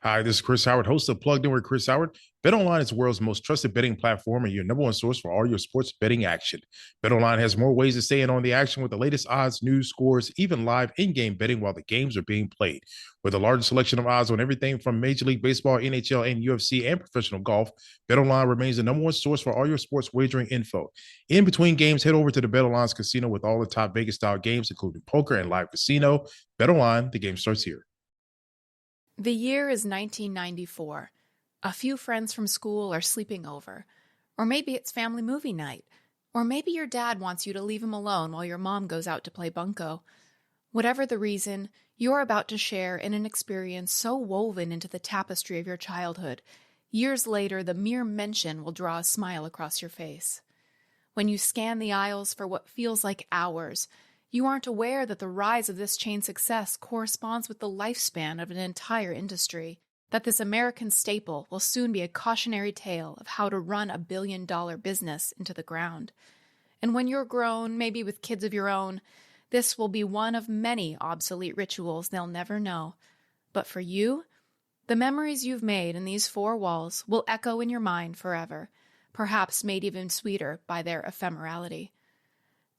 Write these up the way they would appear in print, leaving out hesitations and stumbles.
Hi, this is Chris Howard, host of Plugged In with Chris Howard. BetOnline is the world's most trusted betting platform and your number one source for all your sports betting action. BetOnline has more ways to stay in on the action with the latest odds, news, scores, even live in-game betting while the games are being played. With the largest selection of odds on everything from Major League Baseball, NHL, and UFC, and professional golf, BetOnline remains the number one source for all your sports wagering info. In between games, head over to the BetOnline's casino with all the top Vegas-style games, including poker and live casino. BetOnline, the game starts here. The year is 1994. A few friends from school are sleeping over. Or maybe it's family movie night. Or maybe your dad wants you to leave him alone while your mom goes out to play bunco. Whatever the reason, you're about to share in an experience so woven into the tapestry of your childhood. Years later, the mere mention will draw a smile across your face. When you scan the aisles for what feels like hours, you aren't aware that the rise of this chain success corresponds with the lifespan of an entire industry, that this American staple will soon be a cautionary tale of how to run a billion-dollar business into the ground. And when you're grown, maybe with kids of your own, this will be one of many obsolete rituals they'll never know. But for you, the memories you've made in these four walls will echo in your mind forever, perhaps made even sweeter by their ephemerality.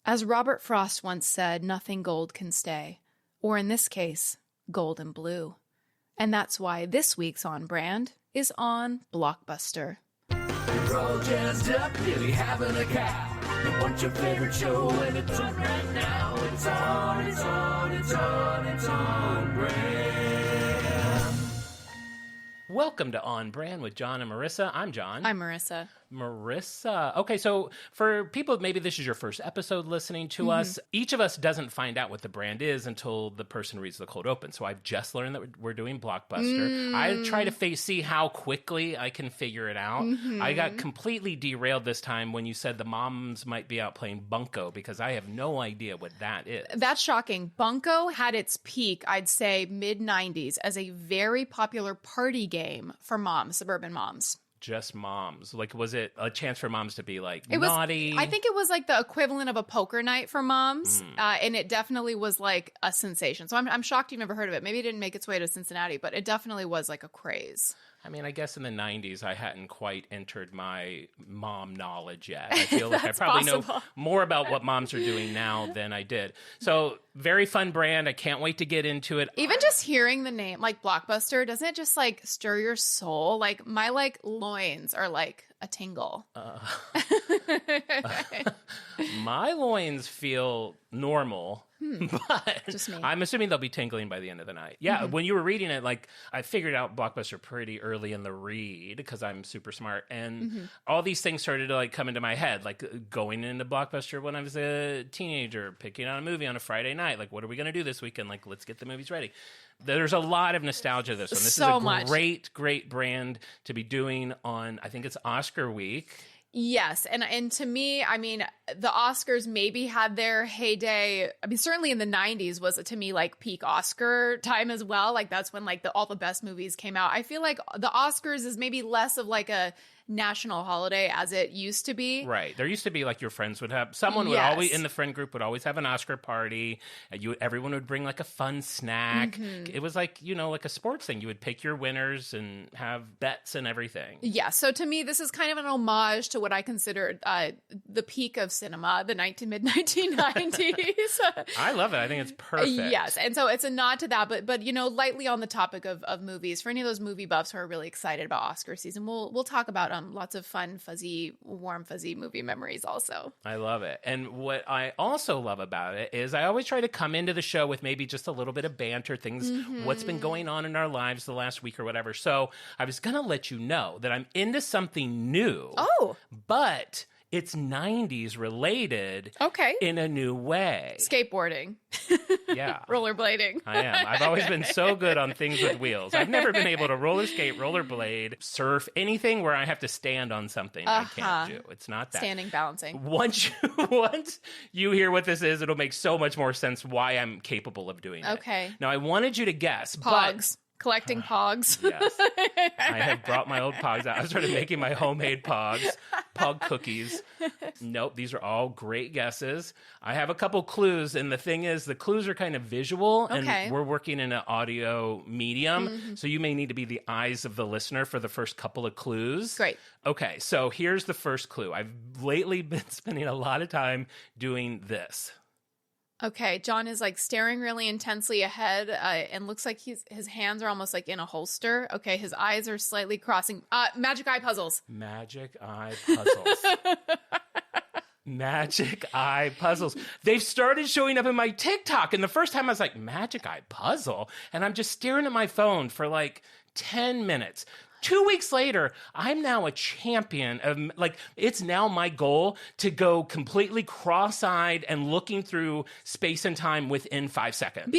As Robert Frost once said, nothing gold can stay. Or in this case, gold and blue. And that's why this week's On Brand is on Blockbuster. You're all jazzed up, nearly having a cow. You want your favorite show and it's on right now. It's on Brand. Welcome to On Brand with Jon and Marisa. I'm Jon. I'm Marisa. Marisa. Okay, so for people, maybe this is your first episode listening to us. Each of us doesn't find out what the brand is until the person reads the cold open. So I've just learned that we're doing Blockbuster. I try to see how quickly I can figure it out. I got completely derailed this time when you said the moms might be out playing bunco because I have no idea what that is. That's shocking. Bunco had its peak, I'd say, mid-90s as a very popular party game for moms, suburban moms. Just moms. Like, was it a chance for moms to be like it was, naughty? I think it was like the equivalent of a poker night for moms. And it definitely was like a sensation. So I'm shocked you've never heard of it. Maybe it didn't make its way to Cincinnati, but it definitely was like a craze. I mean, I guess in the 90s, I hadn't quite entered my mom knowledge yet. I feel like I probably know more about what moms are doing now than I did. So very fun brand. I can't wait to get into it. Even just hearing the name, like Blockbuster, doesn't it just like stir your soul? Like my like loins are like a tingle. My loins feel normal. But just me. I'm assuming they'll be tingling by the end of the night. Yeah, when you were reading it, like I figured out Blockbuster pretty early in the read because I'm super smart, and all these things started to like come into my head, like going into Blockbuster when I was a teenager, picking out a movie on a Friday night. Like, what are we going to do this weekend? Like, let's get the movies ready. There's a lot of nostalgia to this one. This So is a much. great brand to be doing on, I think it's Oscar week. Yes. And to me, I mean, the Oscars maybe had their heyday. I mean, certainly in the 90s was to me like peak Oscar time as well. Like that's when like all the best movies came out. I feel like the Oscars is maybe less of like a national holiday as it used to be. Right. There used to be like your friends would have, someone would always, in the friend group would always have an Oscar party. Everyone would bring like a fun snack. It was like, like a sports thing. You would pick your winners and have bets and everything. Yeah. So to me, this is kind of an homage to what I consider the peak of cinema, the mid-1990s. I love it. I think it's perfect. Yes. And so it's a nod to that, but lightly on the topic of movies. For any of those movie buffs who are really excited about Oscar season, we'll talk about lots of fun, warm, fuzzy movie memories also. I love it. And what I also love about it is I always try to come into the show with maybe just a little bit of banter, things, what's been going on in our lives the last week or whatever. So I was going to let you know that I'm into something new. Oh. But it's 90s related in a new way. Skateboarding. Yeah. Rollerblading. I am. I've always been so good on things with wheels. I've never been able to roller skate, rollerblade, surf, anything where I have to stand on something. I can't do. It's not that. Standing, balancing. Once you hear what this is, it'll make so much more sense why I'm capable of doing it. Okay. Now, I wanted you to guess. Pogs. collecting pogs. Yes. I have brought my old pogs out. I started making my homemade pogs, pog cookies. Nope, these are all great guesses. I have a couple clues, and the thing is, the clues are kind of visual, and we're working in an audio medium, so you may need to be the eyes of the listener for the first couple of clues. Great. Okay, so here's the first clue. I've lately been spending a lot of time doing this. Okay, Jon is like staring really intensely ahead and looks like his hands are almost like in a holster. Okay, his eyes are slightly crossing. Magic eye puzzles. Magic eye puzzles. Magic eye puzzles. They've started showing up in my TikTok. And the first time I was like, magic eye puzzle? And I'm just staring at my phone for like 10 minutes. 2 weeks later, I'm now a champion of, like, it's now my goal to go completely cross-eyed and looking through space and time within 5 seconds.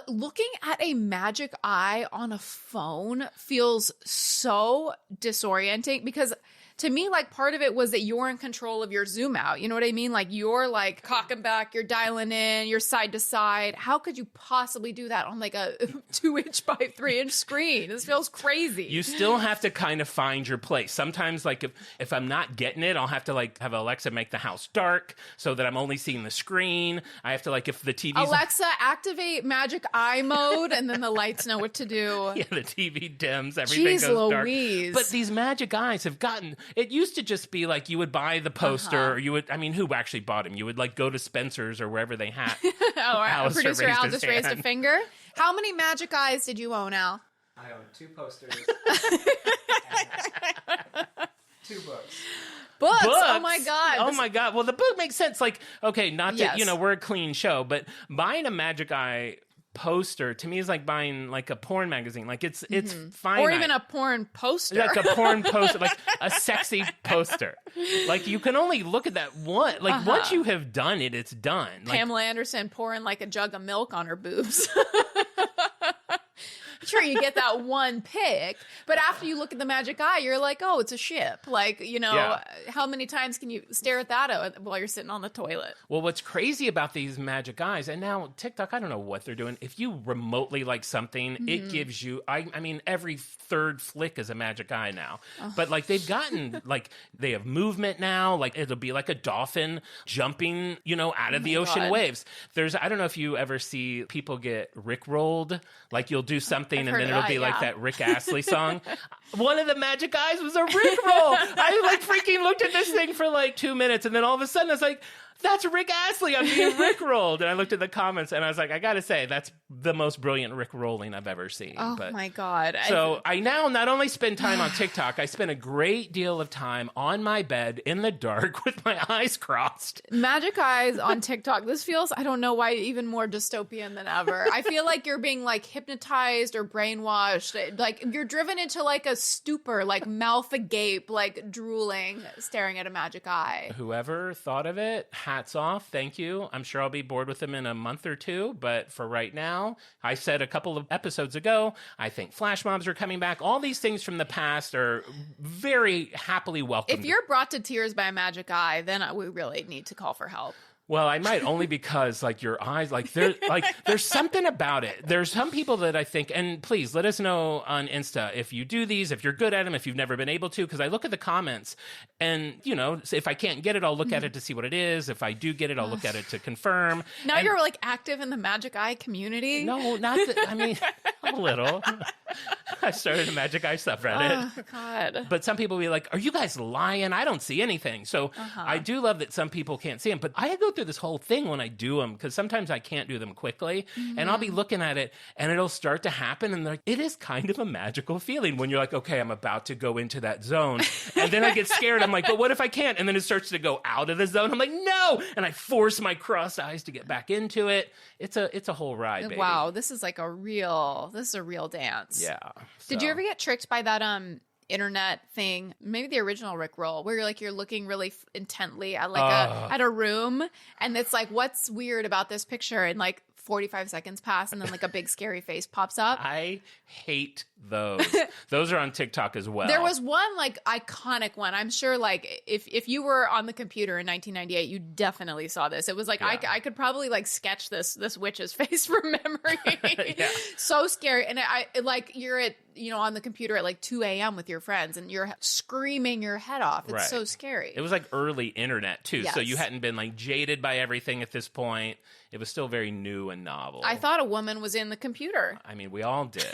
Looking at a magic eye on a phone feels so disorienting because to me, like, part of it was that you're in control of your zoom out. You know what I mean? Like, you're like cocking back, you're dialing in, you're side to side. How could you possibly do that on like a 2-inch by 3-inch screen? This feels crazy. You still have to kind of find your place. Sometimes, like, if I'm not getting it, I'll have to like have Alexa make the house dark so that I'm only seeing the screen. I have to, like, if the TV's Alexa, activate magic eye mode, and then the lights know what to do. Yeah, the TV dims, everything goes Louise. dark. But these magic eyes have gotten. It used to just be like you would buy the poster, or you would, I mean, who actually bought them? You would like go to Spencer's or wherever they had. Producer Al just raised a finger. How many magic eyes did you own, Al? I own 2 posters. 2 books. Books. Oh my God. Oh my God. Well, the book makes sense. Like, okay, not to, you know, we're a clean show, but buying a magic eye poster to me is like buying like a porn magazine. Like it's fine, or even a porn poster, like a porn poster, like a sexy poster. Like you can only look at that one. Like once you have done it, it's done. Pamela Anderson pouring like a jug of milk on her boobs. Sure, you get that one pic, but after you look at the magic eye, you're like, oh, it's a ship. Like, you know, how many times can you stare at that while you're sitting on the toilet? Well, what's crazy about these magic eyes, and now TikTok, I don't know what they're doing. If you remotely like something, it gives you, I mean, every third flick is a magic eye now. But like they've gotten, like they have movement now. Like it'll be like a dolphin jumping, you know, out of the ocean waves. I don't know if you ever see people get rickrolled. Like you'll do something and then it'll be like that Rick Astley song. One of the magic eyes was a Rickroll. I like freaking looked at this thing for like 2 minutes and then all of a sudden I was like, that's Rick Astley. I'm being Rickrolled. And I looked at the comments and I was like, I got to say, that's the most brilliant Rickrolling I've ever seen. Oh, my God. So I now not only spend time on TikTok, I spend a great deal of time on my bed in the dark with my eyes crossed. Magic eyes on TikTok. This feels, I don't know why, even more dystopian than ever. I feel like you're being like hypnotized or brainwashed. Like you're driven into like a stupor, like mouth agape, like drooling, staring at a magic eye. Whoever thought of it, hats off. Thank you. I'm sure I'll be bored with them in a month or two, but for right now, I said a couple of episodes ago, I think flash mobs are coming back. All these things from the past are very happily welcomed. If you're brought to tears by a magic eye, then we really need to call for help. Well, I might only because like your eyes, like there's something about it. There's some people that I think, and please let us know on Insta if you do these, if you're good at them, if you've never been able to, because I look at the comments and, you know, if I can't get it, I'll look at it to see what it is. If I do get it, I'll look at it to confirm. Now you're like active in the magic eye community? No, not that. I mean, a little. I started a magic eye subreddit. Oh, God. But some people will be like, are you guys lying? I don't see anything. So I do love that some people can't see them, but I go through this whole thing when I do them because sometimes I can't do them quickly and I'll be looking at it and it'll start to happen and like, it is kind of a magical feeling when you're like, okay, I'm about to go into that zone and then I get scared. I'm like, but what if I can't? And then it starts to go out of the zone. I'm like, no. And I force my crossed eyes to get back into it. It's a whole ride, baby. Wow. This is a real dance. Yeah. Did you ever get tricked by that internet thing, maybe the original Rickroll, where you're looking really intently at at a room and it's like, what's weird about this picture, and like 45 seconds pass and then like a big scary face pops up? I hate Those are on TikTok as well. There was one like iconic one. I'm sure like if you were on the computer in 1998, you definitely saw this. It was like I could probably like sketch this witch's face from memory. Yeah. So scary. And I like you're at on the computer at like 2 a.m. with your friends and you're screaming your head off. It's Right. so scary. It was like early internet too, so Yes. you hadn't been like jaded by everything at this point. It was still very new and novel. I thought a woman was in the computer. I mean, we all did.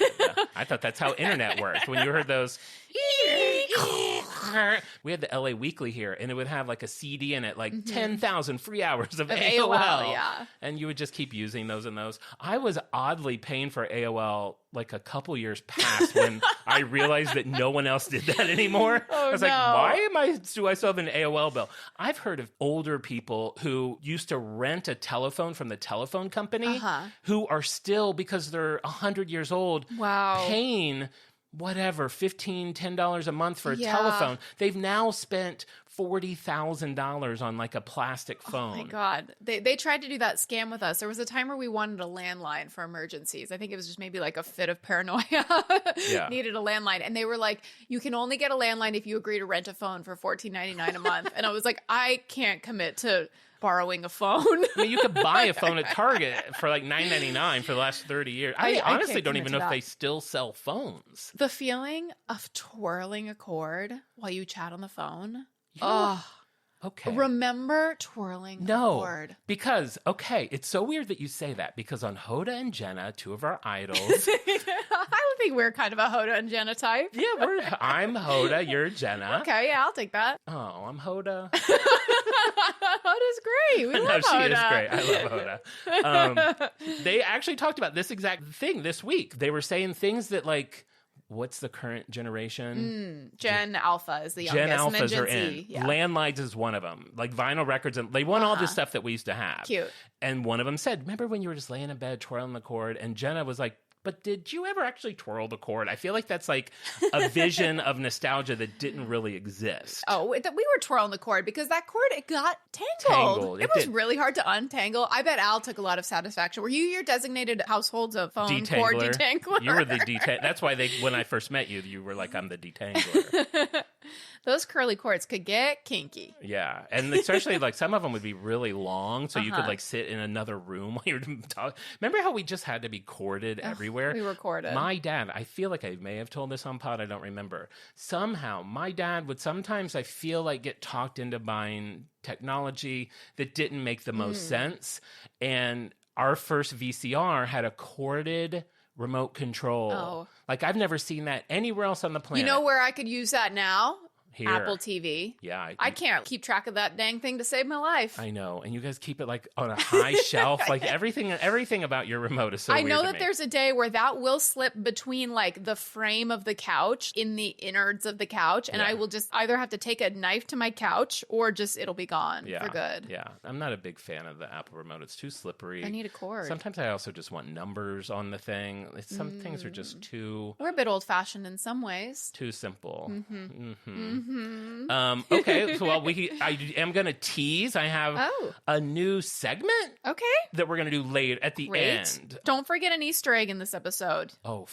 I thought that's how internet worked. When you heard those, we had the LA Weekly here, and it would have like a CD in it, like 10,000 free hours of AOL. Yeah. And you would just keep using those and those. I was oddly paying for AOL like a couple years past when I realized that no one else did that anymore. Oh, I was like, why do I still have an AOL bill? I've heard of older people who used to rent a telephone from the telephone company who are still, because they're 100 years old, paying whatever, $15, $10 a month for a telephone. They've now spent $40,000 on like a plastic phone. Oh my God. They tried to do that scam with us. There was a time where we wanted a landline for emergencies. I think it was just maybe like a fit of paranoia. Needed a landline. And they were like, you can only get a landline if you agree to rent a phone for $14.99 a month. And I was like, I can't commit to borrowing a phone. I mean, you could buy a phone at Target for like $9.99 for the last 30 years. I honestly don't even know if they still sell phones. The feeling of twirling a cord while you chat on the phone. Okay. Remember twirling a cord? Because, it's so weird that you say that, because on Hoda and Jenna, two of our idols. I think we're kind of a Hoda and Jenna type. Yeah, I'm Hoda, you're Jenna. Okay, yeah, I'll take that. Oh, I'm Hoda. Hoda's great. We love she Hoda. is great. I love Hoda. They actually talked about this exact thing this week. They were saying things that like, what's the current generation? Gen Alpha is the youngest. Gen Alphas Gen are Z, in. yeah. Landlines is one of them. Like vinyl records, and they want all this stuff that we used to have. Cute. And one of them said, remember when you were just laying in bed twirling the cord? And Jenna was like, but did you ever actually twirl the cord? I feel like that's like a vision of nostalgia that didn't really exist. Oh, we were twirling the cord because that cord, it got tangled. It was really hard to untangle. I bet Al took a lot of satisfaction. Were you your designated household's a phone cord detangler? You were the That's why when I first met you, you were like, I'm the detangler. Those curly cords could get kinky. Yeah. And especially like some of them would be really long. So you could like sit in another room while you're talking. Remember how we just had to be corded everywhere? We were corded. My dad, I feel like I may have told this on pod. I don't remember. Somehow my dad would sometimes, I feel like, get talked into buying technology that didn't make the most sense. And our first VCR had a corded remote control. Oh. Like I've never seen that anywhere else on the planet. You know where I could use that now? Here. Apple TV. Yeah. I can't keep track of that dang thing to save my life. I know. And you guys keep it like on a high shelf. Like everything about your remote is so weird. I know that there's a day where that will slip between like the frame of the couch in the innards of the couch. And I will just either have to take a knife to my couch or just it'll be gone for good. Yeah. I'm not a big fan of the Apple remote. It's too slippery. I need a cord. Sometimes I also just want numbers on the thing. Some things are just too... We're a bit old fashioned in some ways. Too simple. Okay, so I am going to tease. I have a new segment that we're going to do later at the end. Don't forget an Easter egg in this episode. Oh,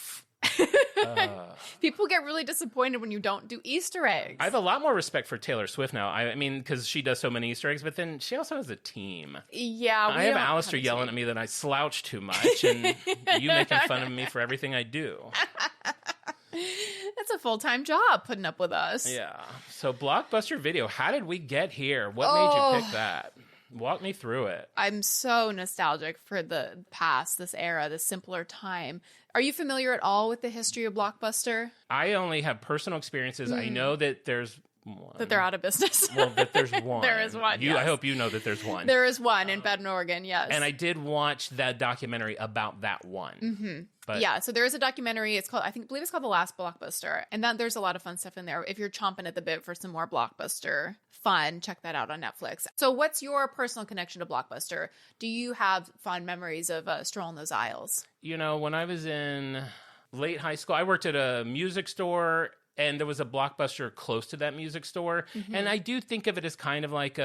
People get really disappointed when you don't do Easter eggs. I have a lot more respect for Taylor Swift now. I mean, because she does so many Easter eggs, but then she also has a team. Yeah, I have Alistair yelling at me that I slouch too much, and you making fun of me for everything I do. That's a full-time job, putting up with us. Yeah. So Blockbuster Video, how did we get here? What made you pick that? Walk me through it. I'm so nostalgic for the past, this era, this simpler time. Are you familiar at all with the history of Blockbuster? I only have personal experiences. I know that there's one. That they're out of business. Well, that there's one. There is one, I hope you know that there's one. There is one in Bend, Oregon, yes. And I did watch that documentary about that one. But yeah, so there is a documentary. It's called, I believe it's called The Last Blockbuster. And then there's a lot of fun stuff in there. If you're chomping at the bit for some more Blockbuster fun, check that out on Netflix. So what's your personal connection to Blockbuster? Do you have fond memories of strolling those aisles? You know, when I was in late high school, I worked at a music store, and there was a Blockbuster close to that music store. And I do think of it as kind of like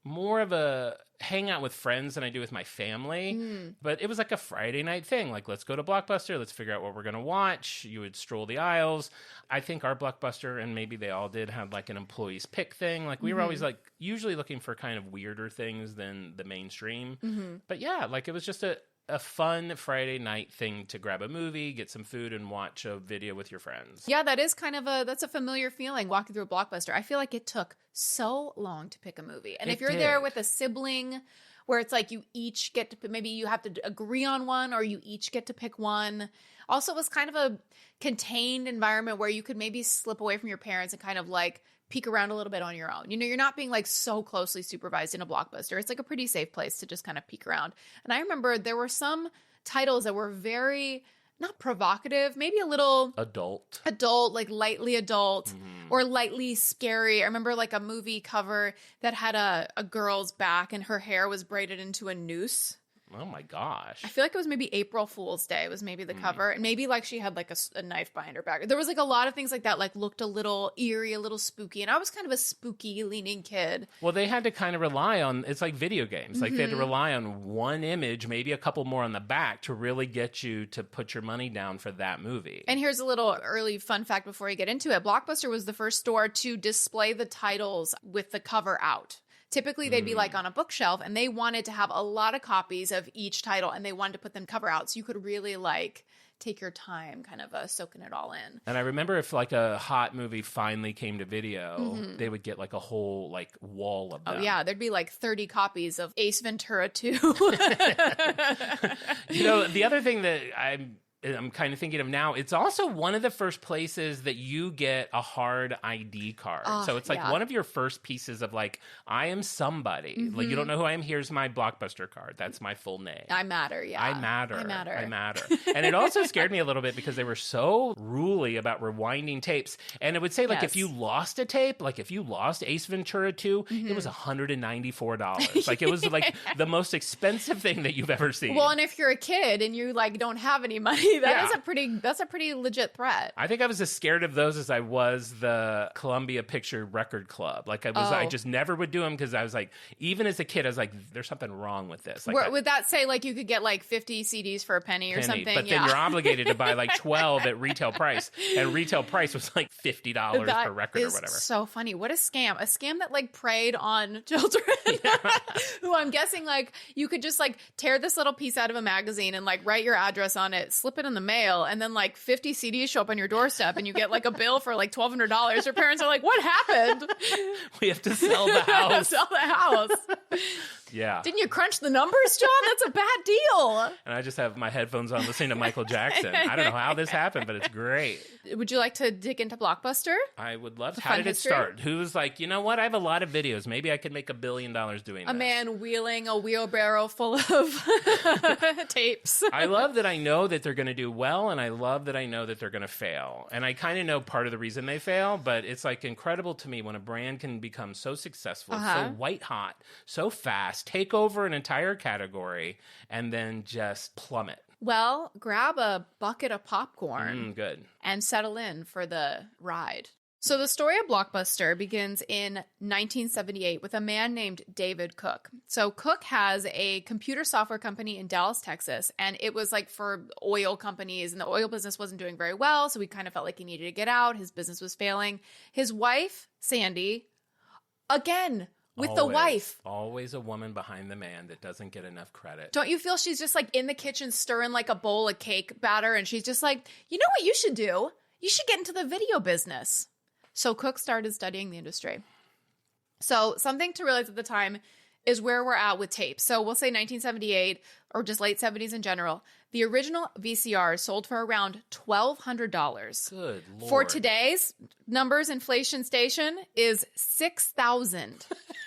more of a hang out with friends than I do with my family. But it was like a Friday night thing. Like, let's go to Blockbuster. Let's figure out what we're going to watch. You would stroll the aisles. I think our Blockbuster, and maybe they all did, had like an employees pick thing. Like, we were always like usually looking for kind of weirder things than the mainstream. But yeah, like it was just a fun Friday night thing to grab a movie, get some food, and watch a video with your friends. Yeah, that is kind of that's a familiar feeling walking through a Blockbuster. I feel like it took so long to pick a movie. And if you're there with a sibling where it's like you each get to, maybe you have to agree on one or you each get to pick one. Also, it was kind of a contained environment where you could maybe slip away from your parents and kind of like peek around a little bit on your own. You know, you're not being like so closely supervised in a Blockbuster. It's like a pretty safe place to just kind of peek around. And I remember there were some titles that were very, not provocative, maybe a little adult, like lightly adult or lightly scary. I remember like a movie cover that had a girl's back and her hair was braided into a noose. Oh my gosh. I feel like it was maybe April Fool's Day was maybe the cover. And maybe like she had like a knife behind her back. There was like a lot of things like that, like looked a little eerie, a little spooky. And I was kind of a spooky leaning kid. Well, they had to kind of rely on, it's like video games. Like they had to rely on one image, maybe a couple more on the back to really get you to put your money down for that movie. And here's a little early fun fact before you get into it. Blockbuster was the first store to display the titles with the cover out. Typically, they'd be like on a bookshelf, and they wanted to have a lot of copies of each title, and they wanted to put them cover out so you could really like take your time kind of soaking it all in. And I remember if like a hot movie finally came to video, they would get like a whole like wall of them. Oh yeah, there'd be like 30 copies of Ace Ventura 2. You know, the other thing that I'm kind of thinking of now, it's also one of the first places that you get a hard ID card. So it's like one of your first pieces of like, I am somebody. Like, you don't know who I am. Here's my Blockbuster card. That's my full name. I matter, yeah. I matter. And it also scared me a little bit because they were so ruly about rewinding tapes. And it would say like if you lost a tape, like if you lost Ace Ventura 2, it was $194. Like it was like the most expensive thing that you've ever seen. Well, and if you're a kid and you like don't have any money, that's a pretty legit threat. I think I was as scared of those as I was the Columbia Picture Record Club. Like I just never would do them because I was like, even as a kid, I was like, there's something wrong with this. Like, would that say like you could get like 50 CDs for a penny or something? But then you're obligated to buy like 12 at retail price, and retail price was like $50 per record or whatever. So funny. What a scam! A scam that like preyed on children, who I'm guessing like you could just like tear this little piece out of a magazine and like write your address on it, slip it in the mail, and then like 50 CDs show up on your doorstep and you get like a bill for like $1,200. Your parents are like, what happened? We have to sell the house. Sell the house. Yeah. Didn't you crunch the numbers, John? That's a bad deal. And I just have my headphones on listening to Michael Jackson. I don't know how this happened, but it's great. Would you like to dig into Blockbuster? I would love to. How did it start? Who was like, you know what? I have a lot of videos. Maybe I could make $1 billion doing this. A man wheeling a wheelbarrow full of tapes. I love that I know that they're going to do well, and I love that I know that they're going to fail. And I kind of know part of the reason they fail, but it's like incredible to me when a brand can become so successful, so white hot, so fast, take over an entire category, and then just plummet. Well, grab a bucket of popcorn good. And settle in for the ride. So the story of Blockbuster begins in 1978 with a man named David Cook. So Cook has a computer software company in Dallas, Texas, and it was like for oil companies, and the oil business wasn't doing very well, so he kind of felt like he needed to get out. His business was failing. His wife, Sandy, again, with the wife. Always a woman behind the man that doesn't get enough credit. Don't you feel she's just like in the kitchen stirring like a bowl of cake batter, and she's just like, you know what you should do? You should get into the video business. So Cook started studying the industry. So something to realize at the time is where we're at with tapes. So we'll say 1978 or just late 70s in general. The original VCR sold for around $1,200. Good Lord. For today's numbers, inflation station is $6,000.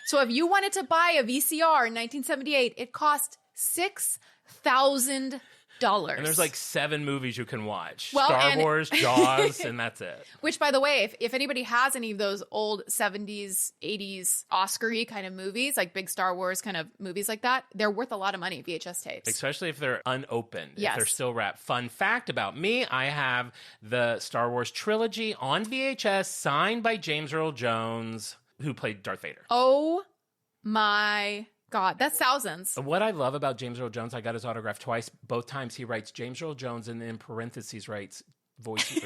So if you wanted to buy a VCR in 1978, it cost $6,000. And there's like 7 movies you can watch. Well, Star Wars, Jaws, and that's it. Which, by the way, if anybody has any of those old 70s, 80s Oscar-y kind of movies, like big Star Wars kind of movies like that, they're worth a lot of money, VHS tapes. Especially if they're unopened, yes. If they're still wrapped. Fun fact about me, I have the Star Wars trilogy on VHS signed by James Earl Jones, who played Darth Vader. Oh My God, that's thousands. What I love about James Earl Jones, I got his autograph twice. Both times he writes James Earl Jones and in parentheses writes voice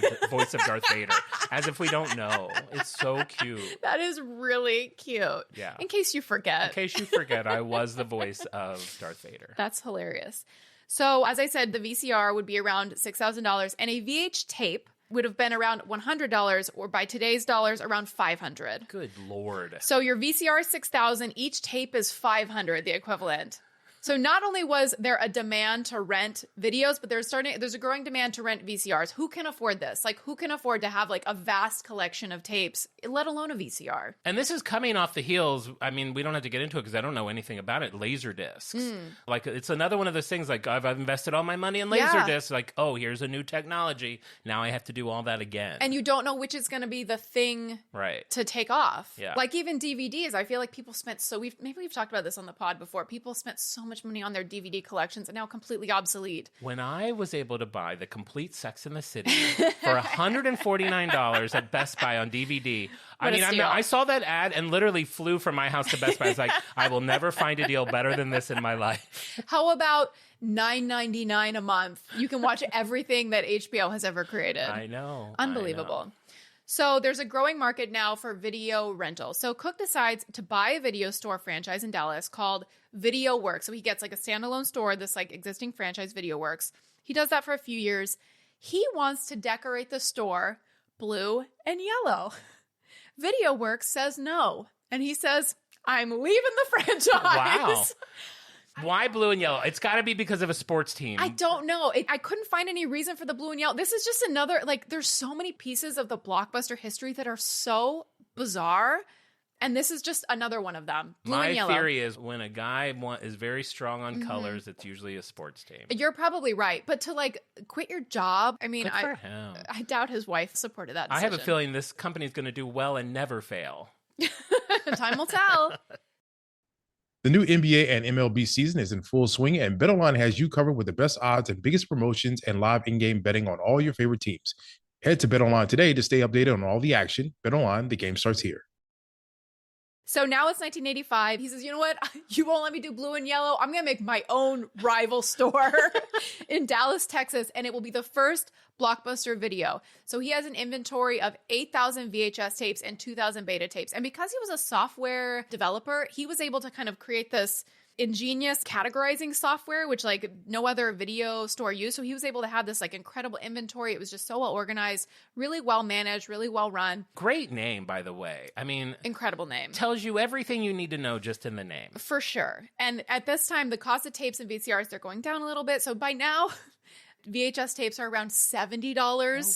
of Darth Vader, as if we don't know. It's so cute. That is really cute. Yeah. In case you forget. In case you forget, I was the voice of Darth Vader. That's hilarious. So, as I said, the VCR would be around $6,000, and a VH tape would have been around $100, or by today's dollars, around $500. Good Lord. So your VCR is $6,000, each tape is $500, the equivalent. So not only was there a demand to rent videos, but there's a growing demand to rent VCRs. Who can afford this? Like, who can afford to have like a vast collection of tapes, let alone a VCR? And this is coming off the heels. I mean, we don't have to get into it because I don't know anything about it. Laser discs. Like, it's another one of those things, like, I've invested all my money in laser discs. Like, oh, here's a new technology. Now I have to do all that again. And you don't know which is going to be the thing to take off. Yeah. Like, even DVDs, I feel like people spent maybe we've talked about this on the pod before. People spent so much money on their DVD collections and now completely obsolete. When I was able to buy the complete Sex in the City for $149 at Best Buy on DVD, I saw that ad and literally flew from my house to Best Buy. I was like, I will never find a deal better than this in my life. How about $9.99 a month? You can watch everything that HBO has ever created. I know. Unbelievable. I know. So there's a growing market now for video rental. So Cook decides to buy a video store franchise in Dallas called Video Works. So he gets like a standalone store, this like existing franchise, Video Works. He does that for a few years. He wants to decorate the store blue and yellow. Video Works says no. And he says, I'm leaving the franchise. Wow. Why blue and yellow? It's got to be because of a sports team. I don't know. I couldn't find any reason for the blue and yellow. This is just another, like, there's so many pieces of the Blockbuster history that are so bizarre. And this is just another one of them. Blue and yellow. My theory is when a guy is very strong on colors, it's usually a sports team. You're probably right. But to, like, quit your job, I mean, Good for him. I doubt his wife supported that decision. I have a feeling this company is going to do well and never fail. Time will tell. The new NBA and MLB season is in full swing, and BetOnline has you covered with the best odds and biggest promotions and live in-game betting on all your favorite teams. Head to BetOnline today to stay updated on all the action. BetOnline, the game starts here. So now it's 1985. He says, you know what? You won't let me do blue and yellow. I'm going to make my own rival store in Dallas, Texas, and it will be the first Blockbuster video. So he has an inventory of 8,000 VHS tapes and 2,000 beta tapes. And because he was a software developer, he was able to kind of create this ingenious categorizing software, which like no other video store used. So he was able to have this like incredible inventory. It was just so well organized, really well managed, really well run. Great name, by the way. I mean, incredible name. Tells you everything you need to know just in the name. For sure. And at this time, the cost of tapes and VCRs, they're going down a little bit. So by now, VHS tapes are around $70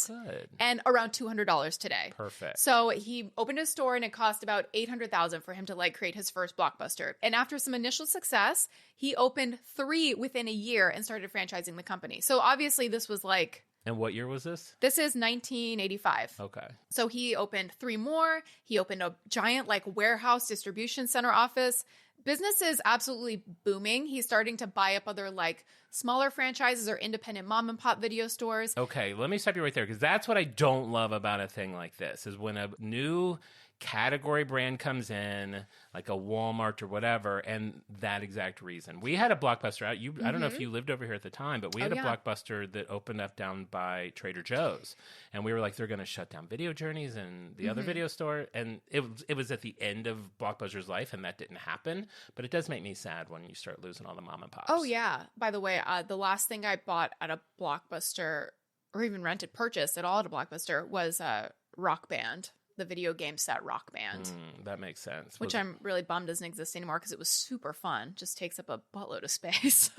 Oh, good. and around $200 today. Perfect. So he opened his store and it cost about $800,000 for him to like create his first Blockbuster. And after some initial success, he opened 3 within a year and started franchising the company. So obviously this was like... And what year was this? This is 1985. Okay. So he opened 3 more. He opened a giant like warehouse distribution center office. Business is absolutely booming. He's starting to buy up other like smaller franchises or independent mom and pop video stores. Okay, let me stop you right there because that's what I don't love about a thing like this is when a new category brand comes in, like a Walmart or whatever, and that exact reason. We had a Blockbuster out. I don't know if you lived over here at the time, but we had a Blockbuster that opened up down by Trader Joe's. And we were like, they're going to shut down Video Journeys and the other video store. And it was at the end of Blockbuster's life, and that didn't happen. But it does make me sad when you start losing all the mom and pops. Oh, yeah. By the way, the last thing I bought at a Blockbuster or even purchased at all at a Blockbuster was Rock Band. The video game set Rock Band. That makes sense. Which I'm really bummed doesn't exist anymore because it was super fun. Just takes up a buttload of space.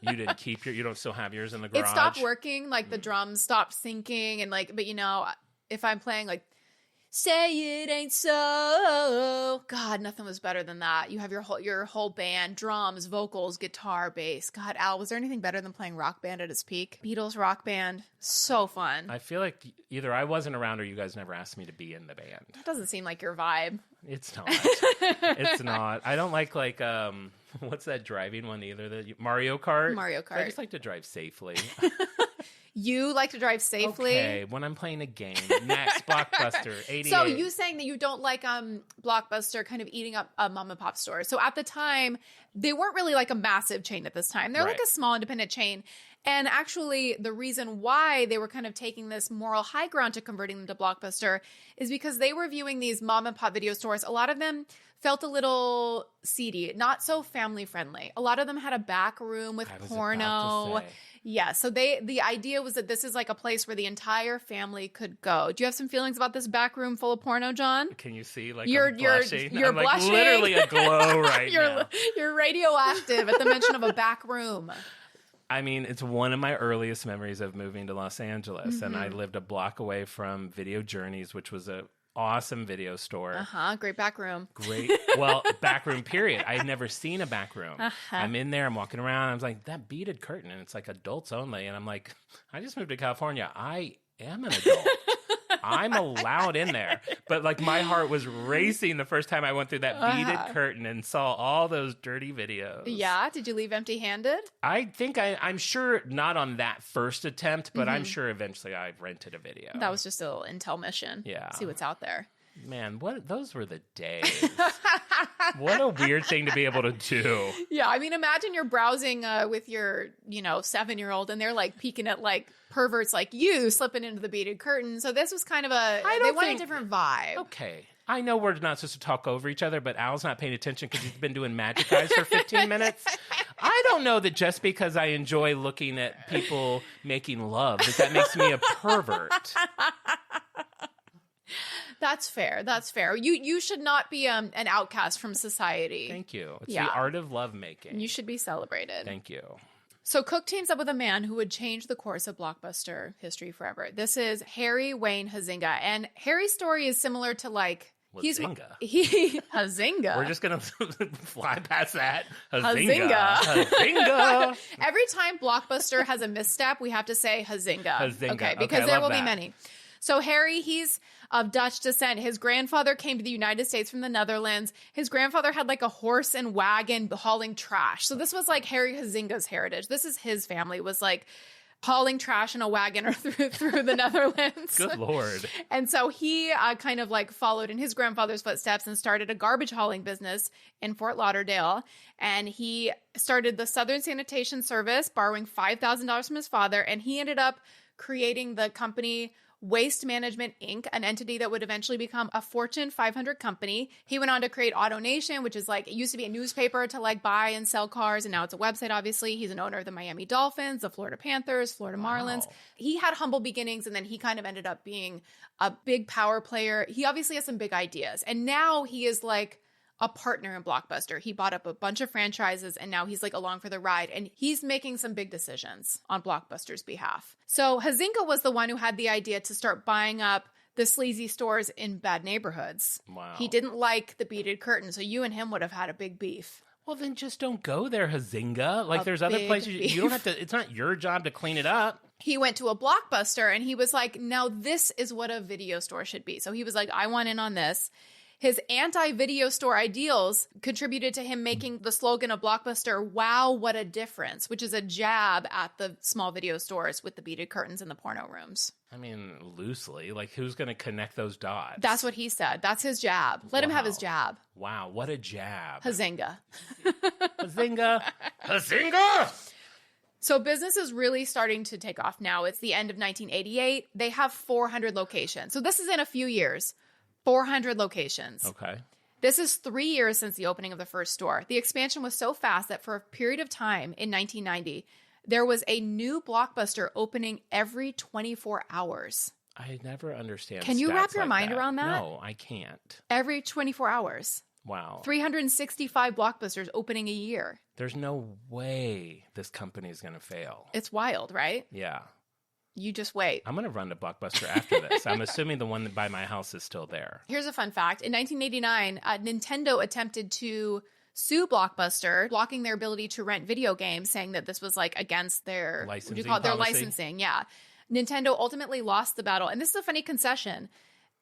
You didn't keep you don't still have yours in the garage? It stopped working. Like the drums stopped syncing. And like, but you know, if I'm playing like Say It Ain't So, God, nothing was better than that. You have your whole band, drums, vocals, guitar, bass. God, Al, was there anything better than playing Rock Band at its peak? Beatles Rock Band, so fun. I feel like either I wasn't around or you guys never asked me to be in the band. That doesn't seem like your vibe. It's not. It's not. I don't like what's that driving one either? Mario Kart? Mario Kart. I just like to drive safely. You like to drive safely. Okay, when I'm playing a game. Next, Blockbuster, 88. So you saying that you don't like Blockbuster kind of eating up mom and pop stores. So at the time, they weren't really like a massive chain at this time. They're like a small independent chain. And actually, the reason why they were kind of taking this moral high ground to converting them to Blockbuster is because they were viewing these mom and pop video stores. A lot of them felt a little seedy, not so family friendly. A lot of them had a back room with porno. Yeah, so the idea was that this is like a place where the entire family could go. Do you have some feelings about this back room full of porno, John? Can you see? Like you're I'm blushing. You're I'm like blushing. literally aglow right now. You're radioactive at the mention of a back room. I mean, it's one of my earliest memories of moving to Los Angeles, and I lived a block away from Video Journeys, which was a awesome video store. Great back room. Great. Well, back room, period. I had never seen a back room. I'm in there, I'm walking around. I was like, that beaded curtain, and it's like adults only. And I'm like, I just moved to California. I am an adult. I'm allowed in there. But like my heart was racing the first time I went through that beaded curtain and saw all those dirty videos. Yeah. Did you leave empty-handed? I think I'm sure not on that first attempt, but I'm sure eventually I rented a video. That was just a little intel mission. Yeah. See what's out there. Man, those were the days. What a weird thing to be able to do. Yeah, I mean, imagine you're browsing with your, 7-year-old, and they're like peeking at like perverts like you slipping into the beaded curtain. So this was kind of they want a different vibe. Okay. I know we're not supposed to talk over each other, but Al's not paying attention because he's been doing magic eyes for 15 minutes. I don't know that just because I enjoy looking at people making love, that makes me a pervert. That's fair. That's fair. You should not be an outcast from society. Thank you. It's the art of lovemaking. You should be celebrated. Thank you. So Cook teams up with a man who would change the course of Blockbuster history forever. This is Harry Wayne Huizenga. And Harry's story is similar to like... Huizenga. Huizenga. We're just going to fly past that. Huizenga. Huizenga. Every time Blockbuster has a misstep, we have to say Huizenga. Huizenga. Okay, because there will be that. many. So Harry, he's of Dutch descent. His grandfather came to the United States from the Netherlands. His grandfather had like a horse and wagon hauling trash. So this was like Harry Huizenga's heritage. This is his family, was like hauling trash in a wagon or through the Netherlands. Good Lord. And so he kind of like followed in his grandfather's footsteps and started a garbage hauling business in Fort Lauderdale. And he started the Southern Sanitation Service, borrowing $5,000 from his father. And he ended up creating the company Waste Management, Inc., an entity that would eventually become a Fortune 500 company. He went on to create AutoNation, which is like, it used to be a newspaper to like buy and sell cars, and now it's a website, obviously. He's an owner of the Miami Dolphins, the Florida Panthers, Florida Marlins. He had humble beginnings, and then he kind of ended up being a big power player. He obviously has some big ideas, and now he is like a partner in Blockbuster. He bought up a bunch of franchises, and now he's like along for the ride, and he's making some big decisions on Blockbuster's behalf. So Huizenga was the one who had the idea to start buying up the sleazy stores in bad neighborhoods. Wow. He didn't like the beaded curtain, so you and him would have had a big beef. Well, then just don't go there, Huizenga. Like, there's other places you don't have to. It's not your job to clean it up. He went to a Blockbuster, and he was like, now this is what a video store should be. So he was like, I want in on this. His anti-video store ideals contributed to him making the slogan of Blockbuster, "Wow, what a difference," which is a jab at the small video stores with the beaded curtains and the porno rooms. I mean, loosely. Like, who's going to connect those dots? That's what he said. That's his jab. Let him have his jab. Wow, what a jab. Huizenga. Huizenga. Huizenga! So business is really starting to take off now. It's the end of 1988. They have 400 locations. So this is in a few years. 400 locations. Okay. This is 3 years since the opening of the first store. The expansion was so fast that for a period of time in 1990, there was a new Blockbuster opening every 24 hours. I never understand. Can you wrap your mind that. around that? No, I can't. Every 24 hours. Wow. 365 Blockbusters opening a year. There's no way this company is going to fail. It's wild, right? Yeah. You just wait. I'm going to run to Blockbuster after this. I'm assuming the one by my house is still there. Here's a fun fact. In 1989, Nintendo attempted to sue Blockbuster, blocking their ability to rent video games, saying that this was like against their licensing their policy? licensing. Yeah. Nintendo ultimately lost the battle. And this is a funny concession.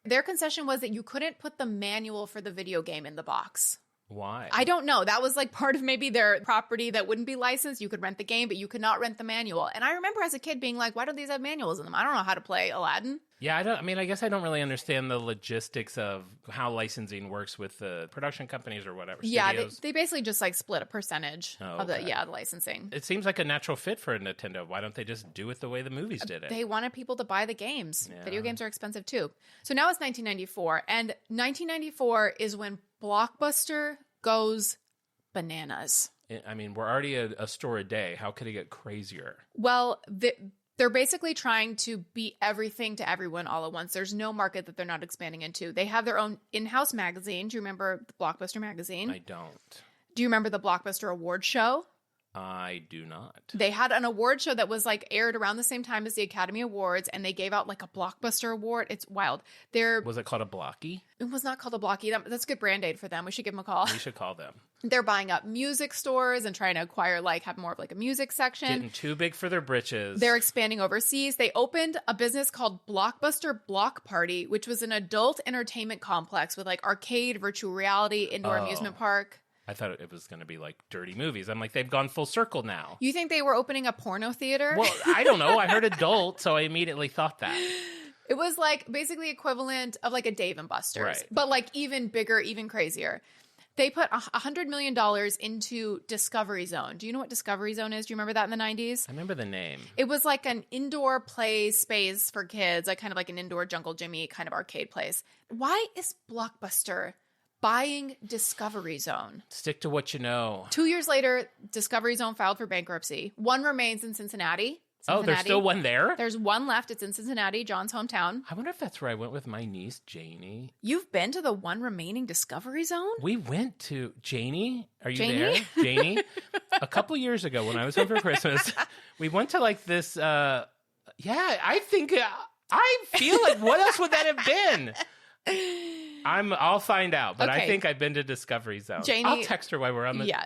Their concession was that you couldn't put the manual for the video game in the box. Why? I don't know. That was like part of maybe their property that wouldn't be licensed. You could rent the game, but you could not rent the manual. And I remember as a kid being like, why don't these have manuals in them? I don't know how to play Aladdin. Yeah, I guess I don't really understand the logistics of how licensing works with the production companies or whatever. Yeah, studios. they basically just like split a percentage of the licensing. It seems like a natural fit for Nintendo. Why don't they just do it the way the movies did it? They wanted people to buy the games. Yeah. Video games are expensive too. So now it's 1994. And 1994 is when Blockbuster goes bananas. I mean, we're already a store a day. How could it get crazier? Well, they're basically trying to be everything to everyone all at once. There's no market that they're not expanding into. They have their own in-house magazine. Do you remember the Blockbuster magazine? I don't. Do you remember the Blockbuster award show? I do not. They had an award show that was like aired around the same time as the Academy Awards, and they gave out like a Blockbuster award. It's wild. Was it called a Blocky? It was not called a Blocky. That's a good brand aid for them. We should give them a call. We should call them. They're buying up music stores and trying to acquire, like, have more of like a music section. Getting too big for their britches. They're expanding overseas. They opened a business called Blockbuster Block Party, which was an adult entertainment complex with like arcade, virtual reality, indoor amusement park. I thought it was going to be like dirty movies. I'm like, they've gone full circle now. You think they were opening a porno theater? Well, I don't know. I heard adult, so I immediately thought that. It was like basically equivalent of like a Dave and Buster's, Right. but like even bigger, even crazier. They put $100 million into Discovery Zone. Do you know what Discovery Zone is? Do you remember that in the 90s? I remember the name. It was like an indoor play space for kids, like kind of like an indoor Jungle Jimmy kind of arcade place. Why is Blockbuster buying Discovery Zone? Stick to what you know. 2 years later, Discovery Zone filed for bankruptcy. One remains in Cincinnati. Oh, there's still one there? There's one left. It's in Cincinnati, John's hometown. I wonder if that's where I went with my niece, Janie. You've been to the one remaining Discovery Zone? We went to Janie. Are you Janie? there? Janie? A couple years ago when I was home for Christmas, we went to like this. I think I feel like what else would that have been? I'll find out, but I Okay. think I've been to Discovery Zone. Janie- I'll text her while we're on the. Yeah,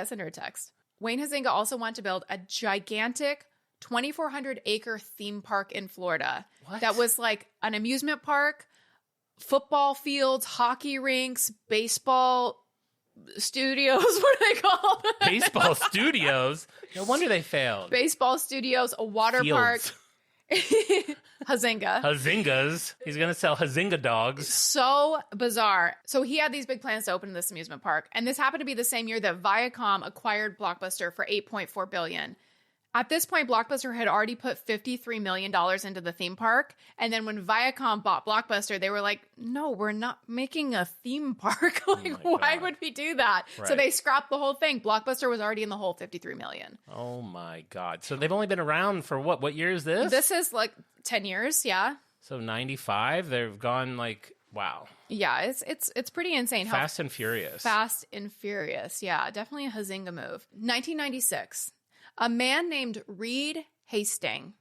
send her a text. Wayne Huizenga also wanted to build a gigantic 2,400-acre theme park in Florida. What? That was like an amusement park, football fields, hockey rinks, baseball studios. What are they called? Baseball studios. No wonder they failed. Baseball studios, a water Fields. park. Huizenga. Huizengas. He's going to sell Huizenga dogs. So bizarre. So he had these big plans to open this amusement park. And this happened to be the same year that Viacom acquired Blockbuster for $8.4 billion. At this point, Blockbuster had already put $53 million into the theme park. And then when Viacom bought Blockbuster, they were like, no, we're not making a theme park. Like, why God. would we do that? So Right. they scrapped the whole thing. Blockbuster was already in the hole, $53 million. Oh my God. So they've only been around for what? What year is this? This is like 10 years, yeah. So 95. They've gone like, wow. Yeah, it's pretty insane. how Fast and Furious. Fast and Furious. Yeah, definitely a Huizenga move. 1996. A man named Reed Hastings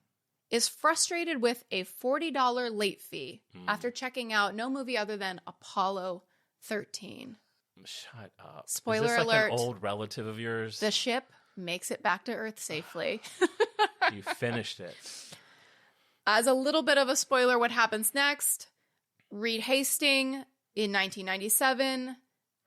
is frustrated with a $40 late fee after checking out no movie other than Apollo 13. Shut up. Spoiler is this like alert. an old relative of yours? The ship makes it back to Earth safely. You finished it. As a little bit of a spoiler, what happens next? Reed Hastings in 1997,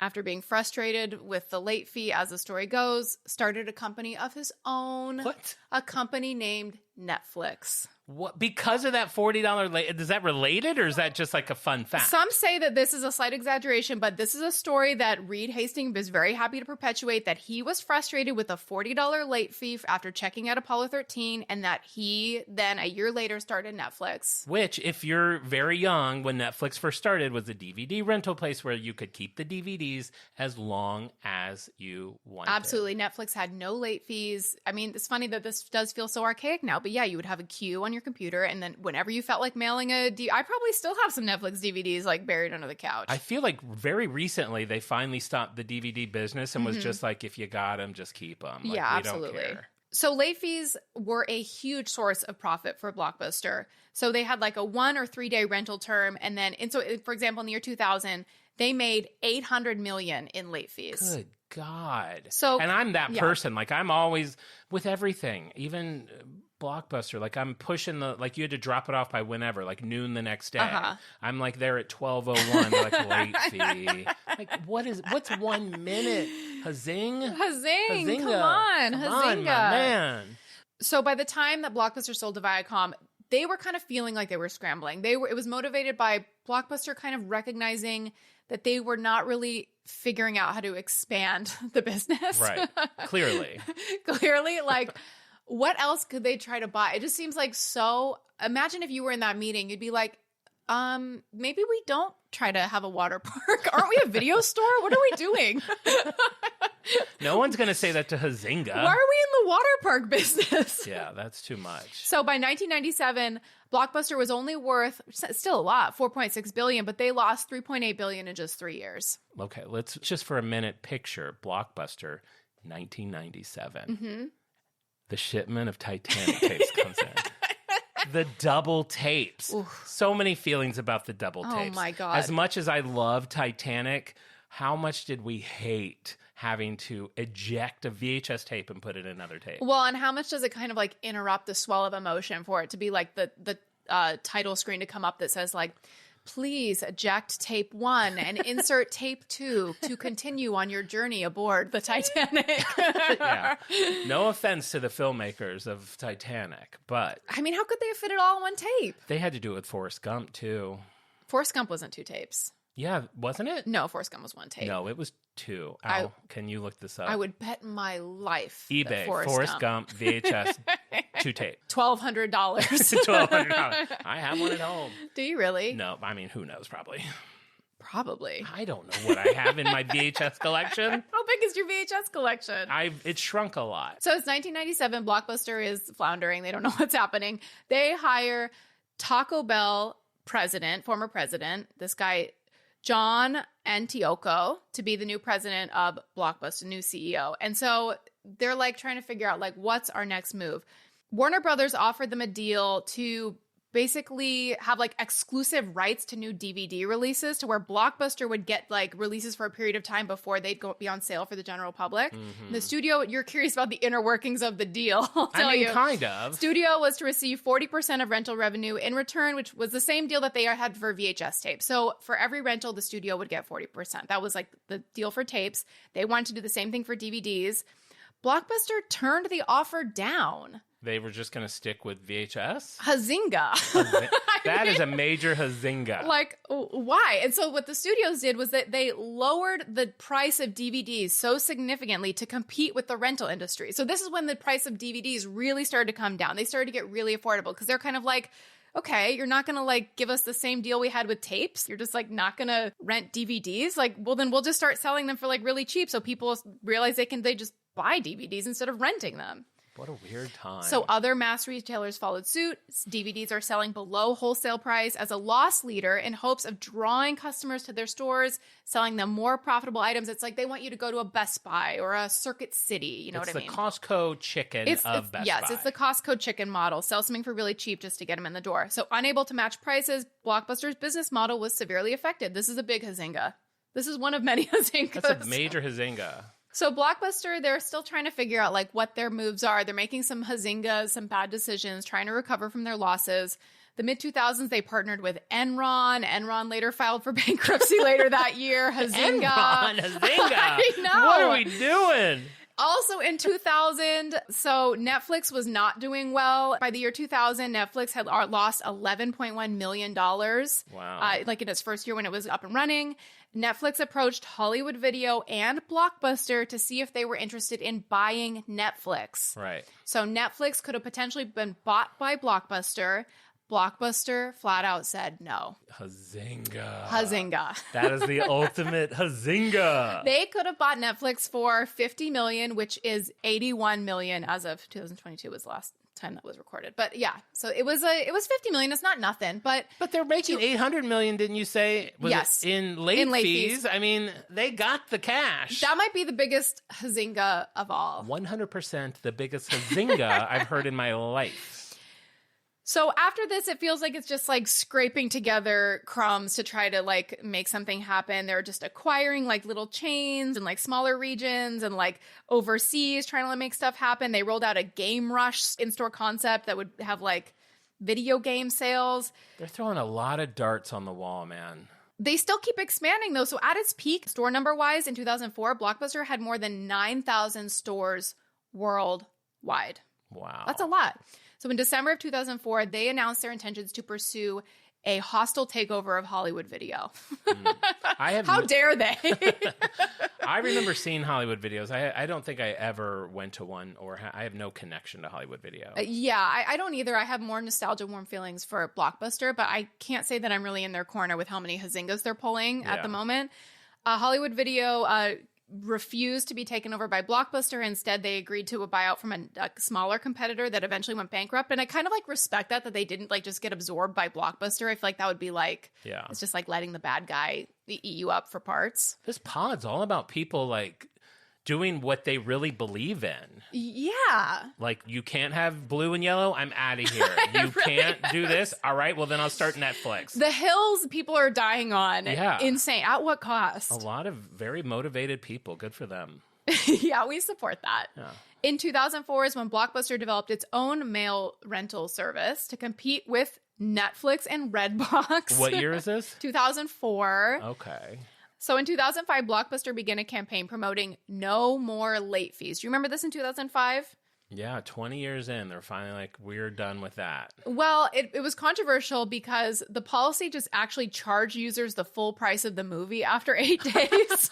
after being frustrated with the late fee, as the story goes, started a company of his own. What? A company named Netflix. What? Because of that $40 late? Is that related or is that just like a fun fact? Some say that this is a slight exaggeration, but this is a story that Reed Hastings is very happy to perpetuate, that he was frustrated with a $40 late fee after checking out Apollo 13, and that he then a year later started Netflix. Which, if you're very young, when Netflix first started, was a DVD rental place where you could keep the DVDs as long as you wanted. Absolutely. Netflix had no late fees. I mean, it's funny that this does feel so archaic now, but yeah, you would have a queue on your computer, and then whenever you felt like mailing I probably still have some Netflix DVDs like buried under the couch. I feel like very recently they finally stopped the DVD business and was just like, if you got them, just keep them. Like, Yeah, we don't absolutely. care. So late fees were a huge source of profit for Blockbuster. So they had like a 1 or 3 day rental term. And so for example, in the year 2000, they made $800 million in late fees. Good God. So- and I'm that yeah. person. Like I'm always with everything, even Blockbuster. Like I'm pushing you had to drop it off by whenever, like noon the next day. I'm like there at 12:01. They're like late fee. Like what's 1 minute? Huizenga, come on, my man. So by the time that Blockbuster sold to Viacom, they were kind of feeling like they were scrambling. It was motivated by Blockbuster kind of recognizing that they were not really figuring out how to expand the business. Right. Clearly, like what else could they try to buy? It just seems like so. Imagine if you were in that meeting, you'd be like, maybe we don't try to have a water park. Aren't we a video store? What are we doing? No one's going to say that to Huizenga. Why are we in the water park business? Yeah, that's too much. So by 1997, Blockbuster was only worth, still a lot, $4.6 billion, but they lost $3.8 billion in just 3 years. Okay, let's just for a minute picture Blockbuster 1997. The shipment of Titanic tapes comes in. The double tapes. Oof. So many feelings about the double tapes. Oh my God. As much as I love Titanic, how much did we hate having to eject a VHS tape and put it in another tape? Well, and how much does it kind of like interrupt the swell of emotion for it to be like the title screen to come up that says like, please eject tape 1 and insert tape 2 to continue on your journey aboard the Titanic. Yeah. No offense to the filmmakers of Titanic, but... I mean, how could they have fit it all on one tape? They had to do it with Forrest Gump, too. Forrest Gump wasn't 2 tapes. Yeah, wasn't it? No, Forrest Gump was 1 tape. No, it was 2. Al, can you look this up? I would bet my life. eBay, Forrest Gump VHS 2 tape. $1,200. $1,200. I have one at home. Do you really? No, I mean, who knows, probably. Probably. I don't know what I have in my VHS collection. How big is your VHS collection? It shrunk a lot. So it's 1997. Blockbuster is floundering. They don't know what's happening. They hire Taco Bell former president, this guy, Jon and to be the new president of Blockbuster, new CEO. And so they're like trying to figure out like, what's our next move? Warner Brothers offered them a deal to basically have like exclusive rights to new DVD releases to where Blockbuster would get like releases for a period of time before they'd be on sale for the general public. The studio, you're curious about the inner workings of the deal. I'll tell you. Kind of. Studio was to receive 40% of rental revenue in return, which was the same deal that they had for VHS tapes. So for every rental, the studio would get 40%. That was like the deal for tapes. They wanted to do the same thing for DVDs. Blockbuster turned the offer down. They were just going to stick with VHS? Huizenga. That is a major Huizenga. Like, why? And so what the studios did was that they lowered the price of DVDs so significantly to compete with the rental industry. So this is when the price of DVDs really started to come down. They started to get really affordable because they're kind of like, okay, you're not going to like give us the same deal we had with tapes. You're just like not going to rent DVDs. Like, well, then we'll just start selling them for like really cheap. So people realize they just buy DVDs instead of renting them. What a weird time. So other mass retailers followed suit. DVDs are selling below wholesale price as a loss leader in hopes of drawing customers to their stores, selling them more profitable items. It's like they want you to go to a Best Buy or a Circuit City. You know what I mean? It's the Costco chicken of Best Buy. Yes, it's the Costco chicken model. Sell something for really cheap just to get them in the door. So unable to match prices, Blockbuster's business model was severely affected. This is a big Huizenga. This is one of many Huizengas. That's a major Huizenga. So Blockbuster, they're still trying to figure out like what their moves are. They're making some Huizengas, some bad decisions, trying to recover from their losses. The mid-2000s, they partnered with Enron. Enron later filed for bankruptcy later that year. Huizenga. Huizenga. I know. What are we doing? Also in 2000, so Netflix was not doing well. By the year 2000, Netflix had lost $11.1 million. Wow. Like in its first year when it was up and running. Netflix approached Hollywood Video and Blockbuster to see if they were interested in buying Netflix. Right. So Netflix could have potentially been bought by Blockbuster. Blockbuster flat out said no. Huizenga. That is the ultimate Huizenga. They could have bought Netflix for $50 million, which is $81 million as of 2022 was the last time that was recorded. But yeah, so it was $50 million. It's not nothing, but they're making $800 million, didn't you say? Yes, in late fees. I mean, they got the cash. That might be the biggest Huizenga of all. 100% the biggest Huizenga I've heard in my life. So after this, it feels like it's just like scraping together crumbs to try to like make something happen. They're just acquiring like little chains and like smaller regions and like overseas trying to make stuff happen. They rolled out a Game Rush in-store concept that would have like video game sales. They're throwing a lot of darts on the wall, man. They still keep expanding though. So at its peak, store number wise in 2004, Blockbuster had more than 9,000 stores worldwide. Wow. That's a lot. So in December of 2004, they announced their intentions to pursue a hostile takeover of Hollywood Video. How dare they? I remember seeing Hollywood Videos. I don't think I ever went to one, or I have no connection to Hollywood Video. I don't either. I have more nostalgia, warm feelings for Blockbuster, but I can't say that I'm really in their corner with how many Huizengas they're pulling at the moment. Hollywood Video refused to be taken over by Blockbuster. Instead, they agreed to a buyout from a smaller competitor that eventually went bankrupt. And I kind of like respect that they didn't like just get absorbed by Blockbuster. I feel like that would be like, it's just like letting the bad guy eat you up for parts. This pod's all about people like doing what they really believe in. Yeah. Like, you can't have blue and yellow, I'm out of here. You really can't do this. All right, well, then I'll start Netflix. The hills people are dying on. Yeah. Insane. At what cost? A lot of very motivated people. Good for them. Yeah, we support that. Yeah. In 2004 is when Blockbuster developed its own mail rental service to compete with Netflix and Redbox. What year is this? 2004. Okay. So in 2005, Blockbuster began a campaign promoting no more late fees. Do you remember this in 2005? Yeah, 20 years in, they're finally like, we're done with that. Well, it was controversial because the policy just actually charged users the full price of the movie after 8 days.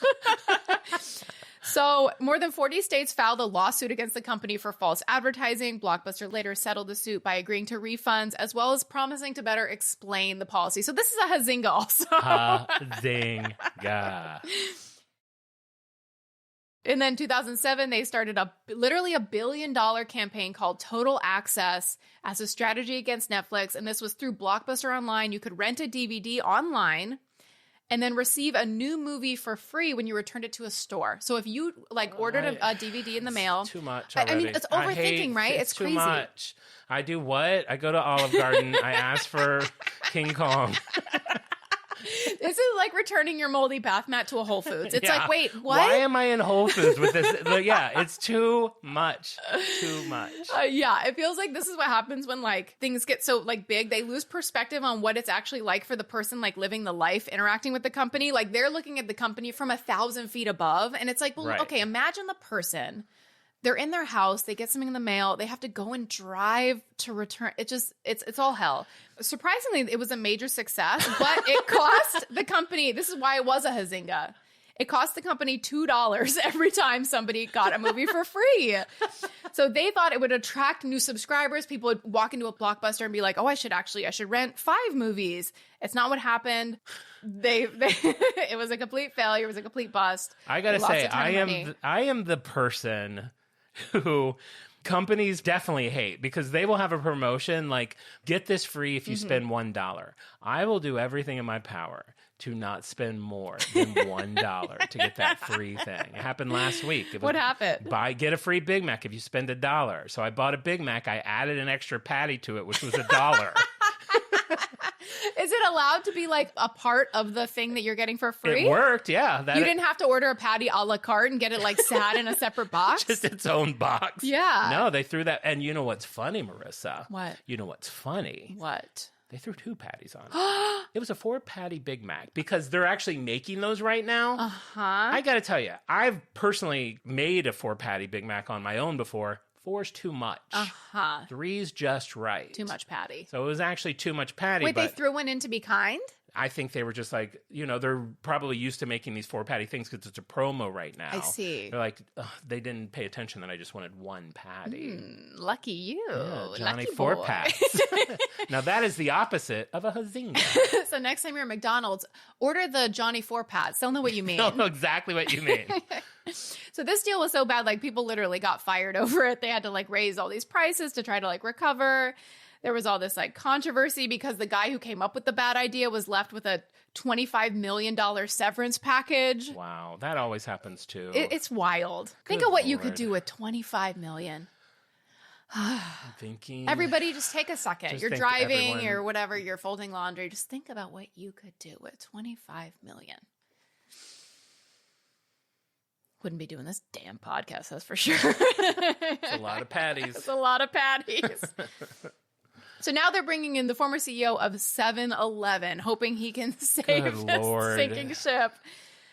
So more than 40 states filed a lawsuit against the company for false advertising. Blockbuster later settled the suit by agreeing to refunds as well as promising to better explain the policy. So this is a Huizenga also. Huizenga. And then 2007, they started literally $1 billion campaign called Total Access as a strategy against Netflix. And this was through Blockbuster Online. You could rent a DVD online and then receive a new movie for free when you returned it to a store. So if you ordered a DVD in the mail, too much already. I mean, it's overthinking, right? It's too crazy. Much. I do what? I go to Olive Garden. I ask for King Kong. This is like returning your moldy bath mat to a Whole Foods. It's like, wait, what? Why am I in Whole Foods with this? Yeah, it's too much. Too much. Yeah, it feels like this is what happens when things get so big. They lose perspective on what it's actually like for the person living the life, interacting with the company. They're looking at the company from 1,000 feet above, and it's like, well, right. Okay, imagine the person. They're in their house. They get something in the mail. They have to go and drive to return. It's all hell. Surprisingly, it was a major success, but it cost the company. This is why it was a Huizenga. It cost the company $2 every time somebody got a movie for free. So they thought it would attract new subscribers. People would walk into a Blockbuster and be like, "Oh, I should rent 5 movies." It's not what happened. It was a complete failure. It was a complete bust. I gotta say, I am the person who companies definitely hate, because they will have a promotion like, get this free if you spend $1. I will do everything in my power to not spend more than $1 to get that free thing. It happened last week. What happened? Get a free Big Mac if you spend $1. So I bought a Big Mac. I added an extra patty to it, which was $1. Is it allowed to be a part of the thing that you're getting for free? It worked, yeah. You didn't have to order a patty a la carte and get it sat in a separate box? Just its own box. Yeah. No, they threw that. And you know what's funny, Marissa? What? You know what's funny? What? They threw 2 patties on it. It was a 4-patty Big Mac, because they're actually making those right now. Uh-huh. I got to tell you, I've personally made a 4-patty Big Mac on my own before. 4's too much. Uh-huh. 3's just right. Too much patty. So it was actually too much patty. Wait, they threw one in to be kind? I think they were just they're probably used to making these 4-patty things because it's a promo right now. I see. They're like, they didn't pay attention that I just wanted 1 patty. Lucky you. Yeah, Johnny Lucky 4 boy. packs. Now that is the opposite of a Huizenga. So next time you're at McDonald's, order the Johnny 4-packs. They'll know what you mean. They'll know exactly what you mean. So this deal was so bad, people literally got fired over it. They had to raise all these prices to try to recover. There was all this controversy because the guy who came up with the bad idea was left with a $25 million severance package. Wow, that always happens too. It's wild. Think Good of what you could Lord. do with $25 million. I'm thinking. Everybody just take a second. Just You're think driving everyone- or whatever, you're folding laundry. Just think about what you could do with $25 million. Wouldn't be doing this damn podcast, that's for sure. It's a lot of patties. It's a lot of patties. So now they're bringing in the former CEO of 7-Eleven, hoping he can save Good this Lord. sinking ship.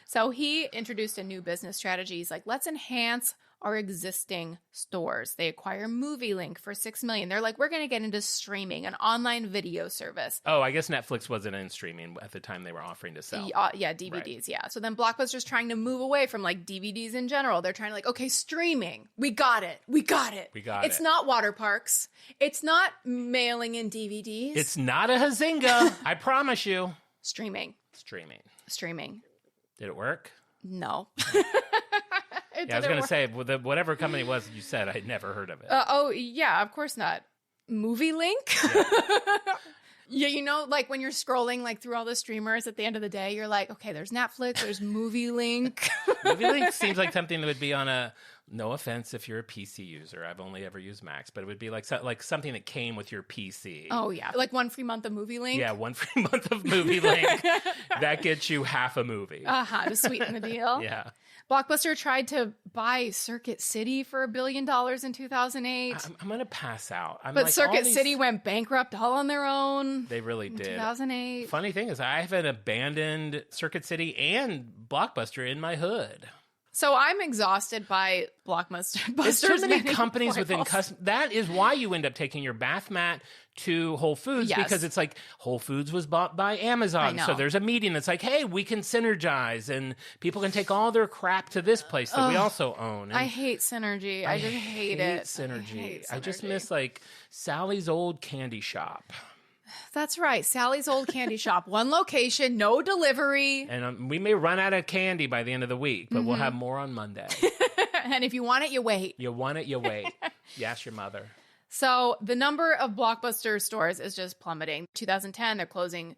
So he introduced a new business strategy. He's like, let's enhance our existing stores. They acquire MovieLink for $6 million. They're like, we're going to get into streaming, an online video service. Oh, I guess Netflix wasn't in streaming at the time they were offering to sell. Yeah, DVDs, Right. yeah. So then Blockbuster's trying to move away from like DVDs in general. They're trying to like, okay, streaming. We got it. It's not water parks. It's not mailing in DVDs. It's not a Huizenga, I promise you. Streaming. Streaming. Did it work? No. Yeah, I was going to say, whatever company it was you said, I'd never heard of it. Yeah, of course not. MovieLink? Yeah, you know, like when you're scrolling like through all the streamers at the end of the day, you're like, okay, there's Netflix, there's MovieLink. MovieLink seems like something that would be on a, no offense if you're a PC user, I've only ever used Macs, but it would be like something that came with your PC. Oh, yeah. Like 1 free month of MovieLink? Yeah, 1 free month of MovieLink. That gets you half a movie. To sweeten the deal. Yeah. Blockbuster tried to buy Circuit City for $1 billion in 2008. I'm going to pass out. But Circuit City went bankrupt all on their own. They really did. 2008. Funny thing is, I have an abandoned Circuit City and Blockbuster in my hood. So I'm exhausted by Blockbuster. There's too many many companies within foibles. custom. That is why you end up taking your bath mat to Whole Foods, Yes. because it's like Whole Foods was bought by Amazon. I So know. there's a meeting that's like, hey, we can synergize and people can take all their crap to this place that we also own. And I hate Synergy. I just hate it. Synergy. I I just Synergy. miss like Sally's old candy shop. That's right. Sally's Old Candy Shop. One location, no delivery. And we may run out of candy by the end of the week, but we'll have more on Monday. And if you want it, you wait. You want it, you wait. You ask your mother. So the number of Blockbuster stores is just plummeting. 2010, they're closing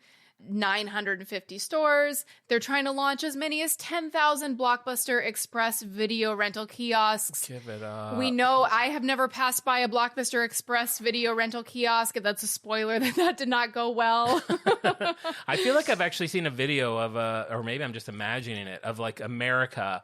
950 stores. They're trying to launch as many as 10,000 Blockbuster Express video rental kiosks. Give it up. We know I have never passed by a Blockbuster Express video rental kiosk. That's a spoiler that did not go well. I feel like I've actually seen a video of or maybe I'm just imagining it, of like America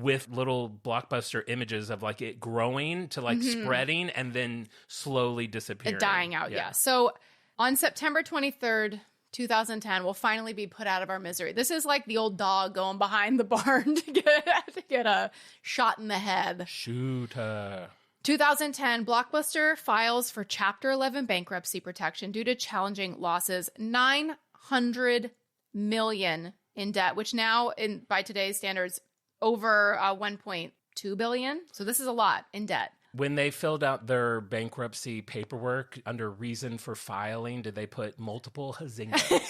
with little Blockbuster images of like it growing to like spreading and then slowly disappearing. Dying out, yeah. So on September 23rd, 2010, we'll finally be put out of our misery. This is like the old dog going behind the barn to get a shot in the head. Shoot her. 2010, Blockbuster files for Chapter 11 bankruptcy protection due to challenging losses. $900 million in debt, which now, by today's standards, over $1.2 billion. So this is a lot in debt. When they filled out their bankruptcy paperwork under reason for filing, did they put multiple Huizengas?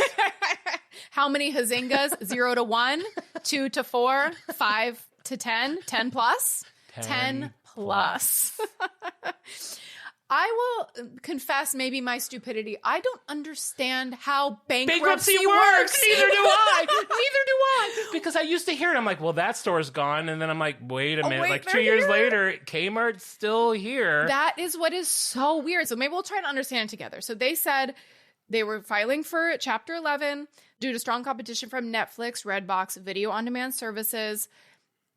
How many Huizengas? 0 to 1, 2 to 4, 5 to 10, 10 plus? 10 plus. I will confess maybe my stupidity. I don't understand how bankruptcy works. Neither do I. Neither do I. Because I used to hear it. I'm like, well, that store's gone. And then I'm like, wait a minute. wait, Like they're 2 years here? later, Kmart's still here. That is what is so weird. So maybe we'll try to understand it together. So they said they were filing for Chapter 11 due to strong competition from Netflix, Redbox, video on demand services.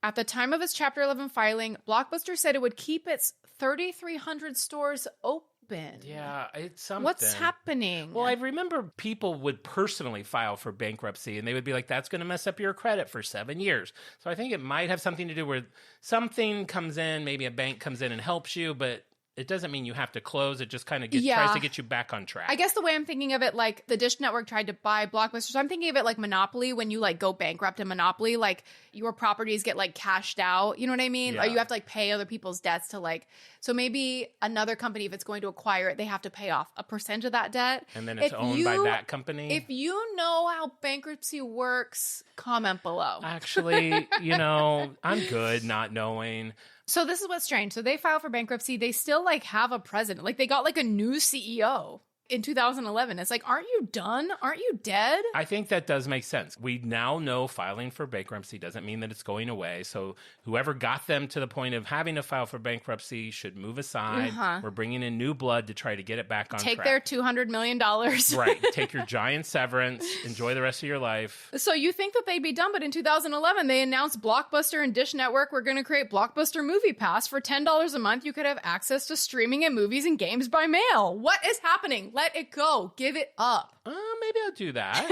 At the time of its Chapter 11 filing, Blockbuster said it would keep its 3,300 stores open. Yeah, it's something. What's happening? Well, I remember people would personally file for bankruptcy and they would be like, that's going to mess up your credit for 7 years. So I think it might have something to do with something comes in, maybe a bank comes in and helps you, but it doesn't mean you have to close. It just kind of tries to get you back on track. I guess the way I'm thinking of it, like the Dish Network tried to buy Blockbuster. So I'm thinking of it like Monopoly. When you like go bankrupt in Monopoly, like your properties get like cashed out. You know what I mean? Or Yeah. you have to like pay other people's debts to like. So maybe another company, if it's going to acquire it, they have to pay off a percentage of that debt. And then it's owned by that company. If you know how bankruptcy works, comment below. Actually, I'm good not knowing. So this is what's strange. So they file for bankruptcy. They still like have a president. Like they got like a new CEO. in 2011. It's like, aren't you done? Aren't you dead? I think that does make sense. We now know filing for bankruptcy doesn't mean that it's going away. So whoever got them to the point of having to file for bankruptcy should move aside. We're bringing in new blood to try to get it back on Take track. their $200 million. Right. Take your giant severance. Enjoy the rest of your life. So you think that they'd be done, but in 2011, they announced Blockbuster and Dish Network were going to create Blockbuster Movie Pass. For $10 a month, you could have access to streaming and movies and games by mail. What is happening? Let it go. Give it up. Maybe I'll do that.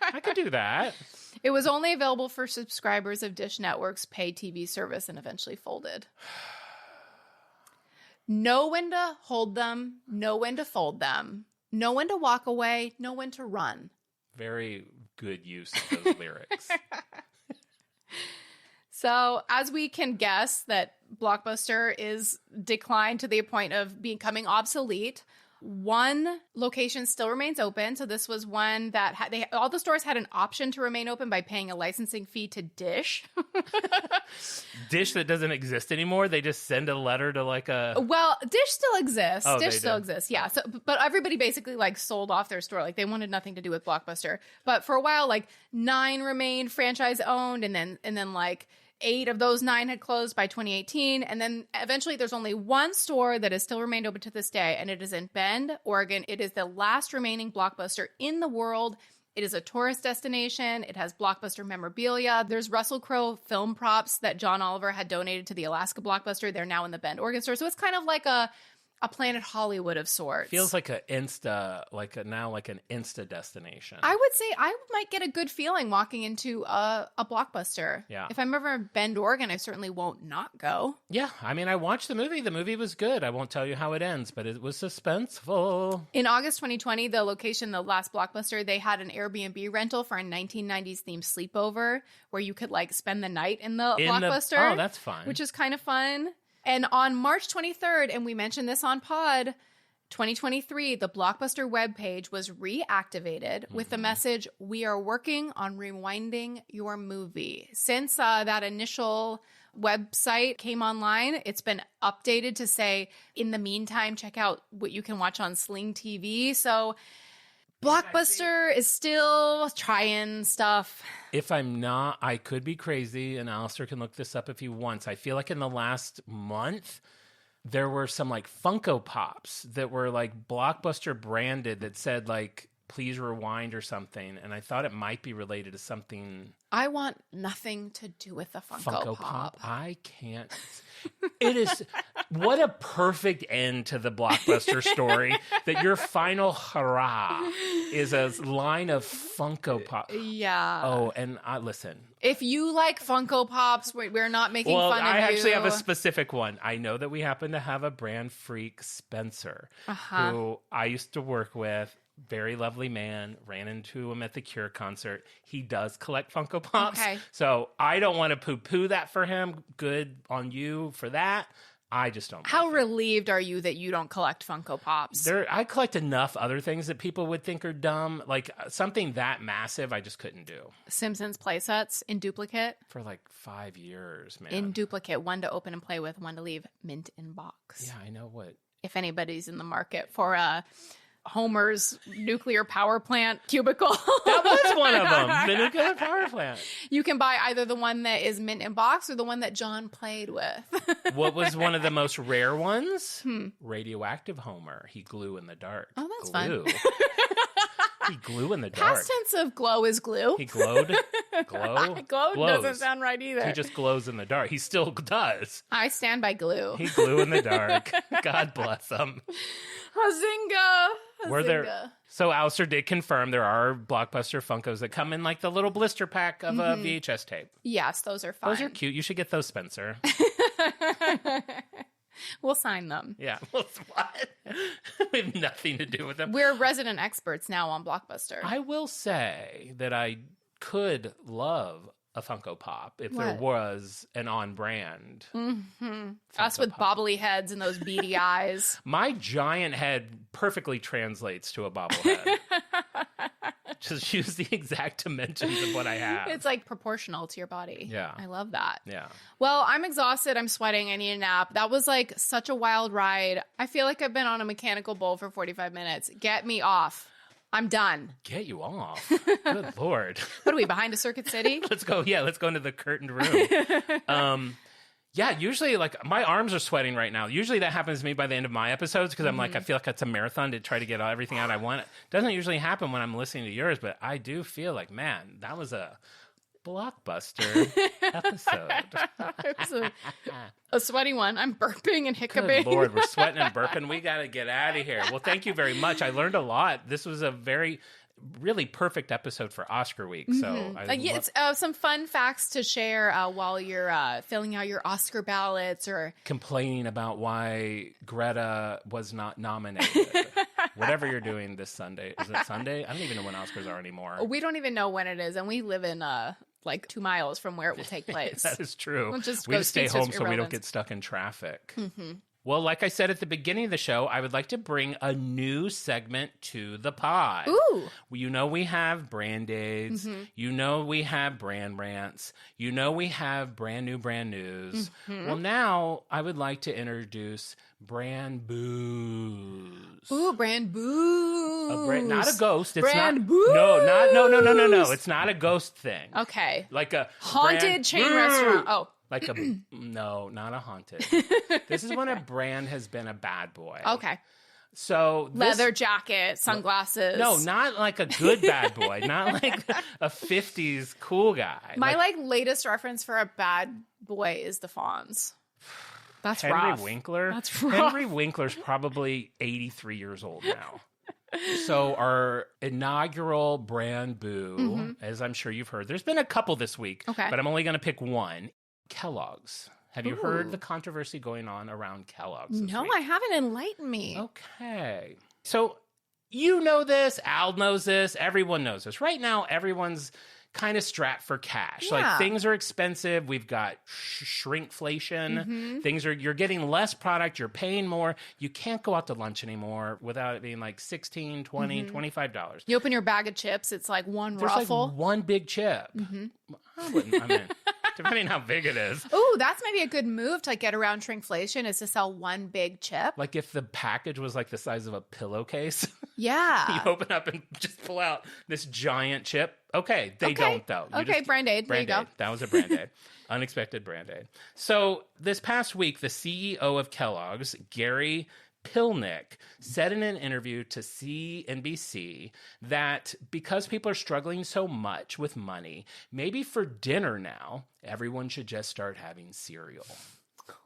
I could do that. It was only available for subscribers of Dish Network's pay TV service and eventually folded. Know when to hold them, know when to fold them, know when to walk away, know when to run. Very good use of those lyrics. So, as we can guess that Blockbuster is declined to the point of becoming obsolete, one location still remains open. So this was one that all the stores had an option to remain open by paying a licensing fee to Dish. Dish that doesn't exist anymore. They just send a letter to like a. Well, Dish still exists. Oh, Dish they still do? exists. Yeah. So, but everybody basically like sold off their store. Like they wanted nothing to do with Blockbuster. But for a while, like 9 remained franchise owned, and then like 8 of those 9 had closed by 2018. And then eventually there's only one store that has still remained open to this day, and it is in Bend, Oregon. It is the last remaining Blockbuster in the world. It is a tourist destination. It has Blockbuster memorabilia. There's Russell Crowe film props that John Oliver had donated to the Alaska Blockbuster. They're now in the Bend, Oregon store. So it's kind of like a Planet Hollywood of sorts. Feels like an Insta destination. I would say I might get a good feeling walking into a Blockbuster. Yeah. If I'm ever in Bend, Oregon, I certainly won't not go. Yeah, I mean, I watched the movie. The movie was good. I won't tell you how it ends, but it was suspenseful. In August 2020, the location, the last Blockbuster, they had an Airbnb rental for a 1990s themed sleepover where you could like spend the night in the Blockbuster. Oh, that's fun. Which is kind of fun. And on March 23rd, and we mentioned this on pod, 2023, the Blockbuster webpage was reactivated with the message, "We are working on rewinding your movie." Since that initial website came online, it's been updated to say, in the meantime, check out what you can watch on Sling TV. So Blockbuster is still trying stuff. If I'm not, I could be crazy, and Alistair can look this up if he wants. I feel like in the last month, there were some like Funko Pops that were like Blockbuster branded that said like, please rewind or something. And I thought it might be related to something. I want nothing to do with the Funko Pop. I can't. It is what a perfect end to the Blockbuster story that your final hurrah is a line of Funko Pop. Yeah. Oh, and listen. If you like Funko Pops, we're not making fun of you. I actually have a specific one. I know that we happen to have a brand freak, Spencer, who I used to work with. Very lovely man. Ran into him at the Cure concert. He does collect Funko Pops. Okay. So I don't want to poo-poo that for him. Good on you for that. I just don't. How relieved are you that you don't collect Funko Pops? I collect enough other things that people would think are dumb. Like something that massive, I just couldn't do. Simpsons playsets in duplicate? For like 5 years, man. In duplicate. One to open and play with, one to leave mint in box. Yeah, I know what. If anybody's in the market for Homer's nuclear power plant cubicle. That was one of them. The nuclear power plant. You can buy either the one that is mint in box or the one that John played with. What was one of the most rare ones? Radioactive Homer. He glue in the dark. Oh, that's glue. fun. He glue in the dark. Past tense of glow is glue. He glowed. Glow. Glow Glows. doesn't sound right either. He just glows in the dark. He still does. I stand by glue. He glue in the dark. God bless him. Huizenga. Were there? So Alistair did confirm there are Blockbuster Funkos that come in like the little blister pack of a VHS tape. Yes, those are fun. Those are cute. You should get those, Spencer. We'll sign them. Yeah. What? We have nothing to do with them. We're resident experts now on Blockbuster. I will say that I could love a Funko Pop if there was an on-brand. Us with bobbly heads and those beady eyes. My giant head perfectly translates to a bobblehead. Just use the exact dimensions of what I have. It's like proportional to your body. Yeah. I love that. Yeah. Well, I'm exhausted. I'm sweating. I need a nap. That was like such a wild ride. I feel like I've been on a mechanical bull for 45 minutes. Get me off. I'm done. Get you off. Good Lord. What are we, behind a Circuit City? Let's go. Yeah, let's go into the curtained room. Yeah, usually like my arms are sweating right now. Usually that happens to me by the end of my episodes because I'm like, I feel like it's a marathon to try to get everything out I want. It doesn't usually happen when I'm listening to yours, but I do feel like, man, that was a blockbuster episode. It was a sweaty one. I'm burping and hiccuping. Good Lord, we're sweating and burping. We got to get out of here. Well, thank you very much. I learned a lot. This was a really perfect episode for Oscar week. So it's some fun facts to share while you're filling out your Oscar ballots or complaining about why Greta was not nominated. Whatever you're doing this Sunday. Is it Sunday? I don't even know when Oscars are anymore. We don't even know when it is, and we live in like 2 miles from where it will take place. That is true. We'll just we stay home so we don't get stuck in traffic. Well, like I said at the beginning of the show, I would like to bring a new segment to the pod. Ooh. You know we have brand aids. You know we have brand rants. You know we have brand news. Well, now I would like to introduce brand booze. Ooh, brand booze. Not a ghost. It's brand not, booze. No. It's not a ghost thing. Okay. Like a haunted brand chain restaurant. Oh. Like no, not a haunted. This is when a brand has been a bad boy. Okay. So leather jacket, sunglasses. No, not like a good bad boy. Not like a 50s cool guy. My like latest reference for a bad boy is the Fonz. That's Henry rough. Winkler. That's rough. Henry Winkler's probably 83 years old now. So our inaugural brand boo, as I'm sure you've heard, there's been a couple this week, but I'm only going to pick one. Kellogg's. Have you heard the controversy going on around Kellogg's? No, week? I haven't. Enlighten me. Okay. So you know this, Al knows this, everyone knows this. Right now, everyone's kind of strapped for cash. Yeah. Like things are expensive. We've got shrinkflation. You're getting less product. You're paying more. You can't go out to lunch anymore without it being like $16, $20, $25. You open your bag of chips, it's like one ruffle. Like one big chip. I mean, depending how big it is. Ooh, that's maybe a good move to like get around shrinkflation is to sell one big chip. Like if the package was like the size of a pillowcase. Yeah. You open up and just pull out this giant chip. Okay, they don't though. Brand aid. There you go. That was a brand aid. Unexpected brand aid. So this past week, the CEO of Kellogg's, Gary Pilnick, said in an interview to CNBC that because people are struggling so much with money, maybe for dinner now, everyone should just start having cereal.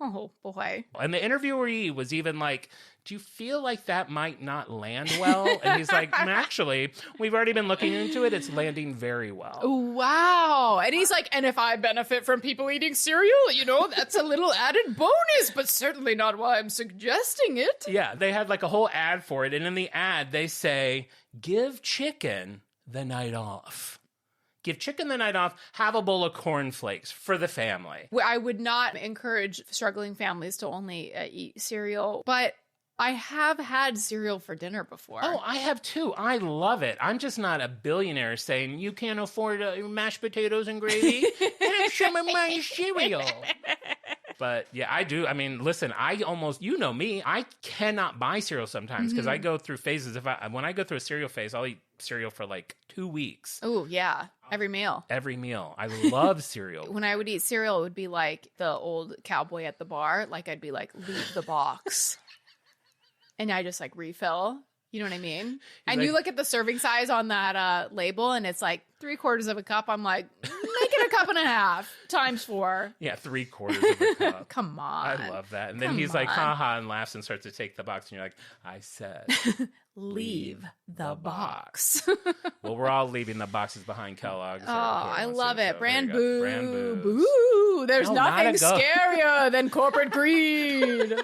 Oh, boy. And the interviewee was even like, do you feel like that might not land well? And he's like, actually, we've already been looking into it. It's landing very well. Wow. And he's like, and if I benefit from people eating cereal, you know, that's a little added bonus, but certainly not why I'm suggesting it. Yeah, they had like a whole ad for it. And in the ad, they say, give chicken the night off. Give chicken the night off, have a bowl of cornflakes for the family. I would not encourage struggling families to only eat cereal, but I have had cereal for dinner before. Oh, I have too. I love it. I'm just not a billionaire saying you can't afford mashed potatoes and gravy. Have some of my cereal. But yeah, I do. I mean, listen, you know me, I cannot buy cereal sometimes because I go through phases. When I go through a cereal phase, I'll eat cereal for like 2 weeks. Oh, yeah. Every meal. I love cereal. When I would eat cereal, it would be like the old cowboy at the bar. Like I'd be like, leave the box. And I just like refill. You know what I mean? And you look at the serving size on that label and it's like 3/4 of a cup. I'm like, make it a cup and a half times 4. Yeah, 3/4 of a cup. Come on. I love that. And then he's like, haha, and laughs and starts to take the box. And you're like, I said, leave the box. Well, we're all leaving the boxes behind Kellogg's. I love it. So Brand boo. Brand boo. Boo. There's No, nothing not a scarier than corporate greed.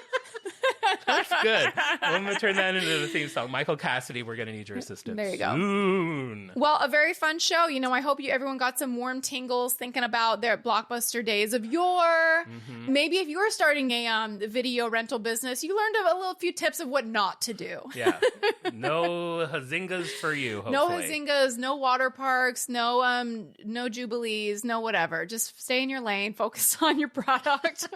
That's good. I'm going to turn that into the theme song. Michael Cassidy, we're going to need your assistance. There you go. Soon. Well, a very fun show. You know, I hope everyone got some warm tingles thinking about their Blockbuster days of yore. Mm-hmm. Maybe if you're starting a video rental business, you learned a few tips of what not to do. Yeah. No Huizengas for you, hopefully. No Huizengas, no water parks, no Jubilees, no whatever. Just stay in your lane, focus on your product.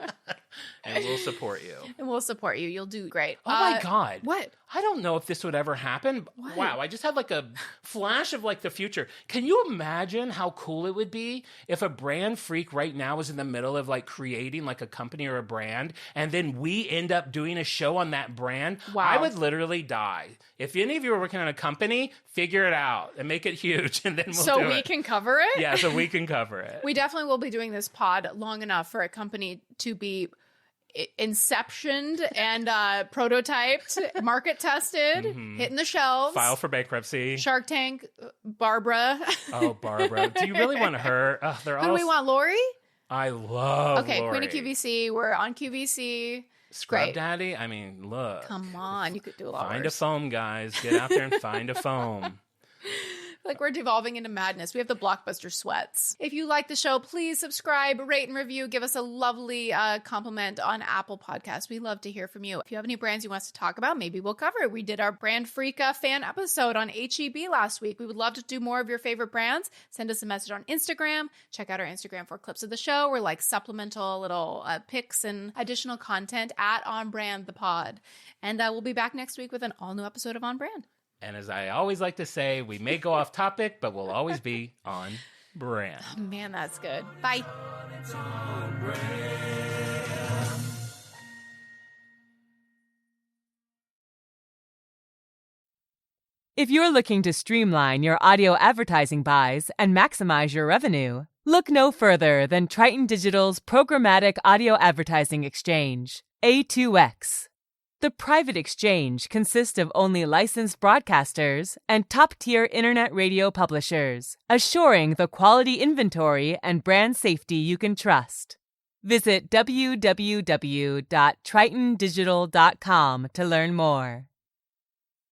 And we'll support you. And we'll support you. You'll do great. Oh my God. What? I don't know if this would ever happen. What? Wow, I just had like a flash of like the future. Can you imagine how cool it would be if a brand freak right now was in the middle of like creating like a company or a brand, and then we end up doing a show on that brand? Wow. I would literally die. If any of you are working on a company, figure it out and make it huge, and then we'll do it. So we can cover it? Yeah, so we can cover it. We definitely will be doing this pod long enough for a company to be inceptioned and prototyped, market tested, hitting the shelves. File for bankruptcy. Shark Tank, Barbara. Oh, Barbara. Do you really want her? They're Who all... do we want, Lori? I love Okay, Lori. Queen of QVC. We're on QVC. Scrub Great. Daddy? I mean, look. Come on, you could do a lot Find worse. a foam, guys. Get out there and find a foam. Like we're devolving into madness. We have the Blockbuster sweats. If you like the show, please subscribe, rate, and review. Give us a lovely compliment on Apple Podcasts. We love to hear from you. If you have any brands you want us to talk about, maybe we'll cover it. We did our Brand Freak fan episode on HEB last week. We would love to do more of your favorite brands. Send us a message on Instagram. Check out our Instagram for clips of the show. We're like supplemental little pics and additional content at On Brand the Pod. And we'll be back next week with an all-new episode of On Brand. And as I always like to say, we may go off topic, but we'll always be on brand. Oh, man, that's good. Bye. If you're looking to streamline your audio advertising buys and maximize your revenue, look no further than Triton Digital's programmatic audio advertising exchange, A2X. The private exchange consists of only licensed broadcasters and top-tier internet radio publishers, assuring the quality inventory and brand safety you can trust. Visit www.tritondigital.com to learn more.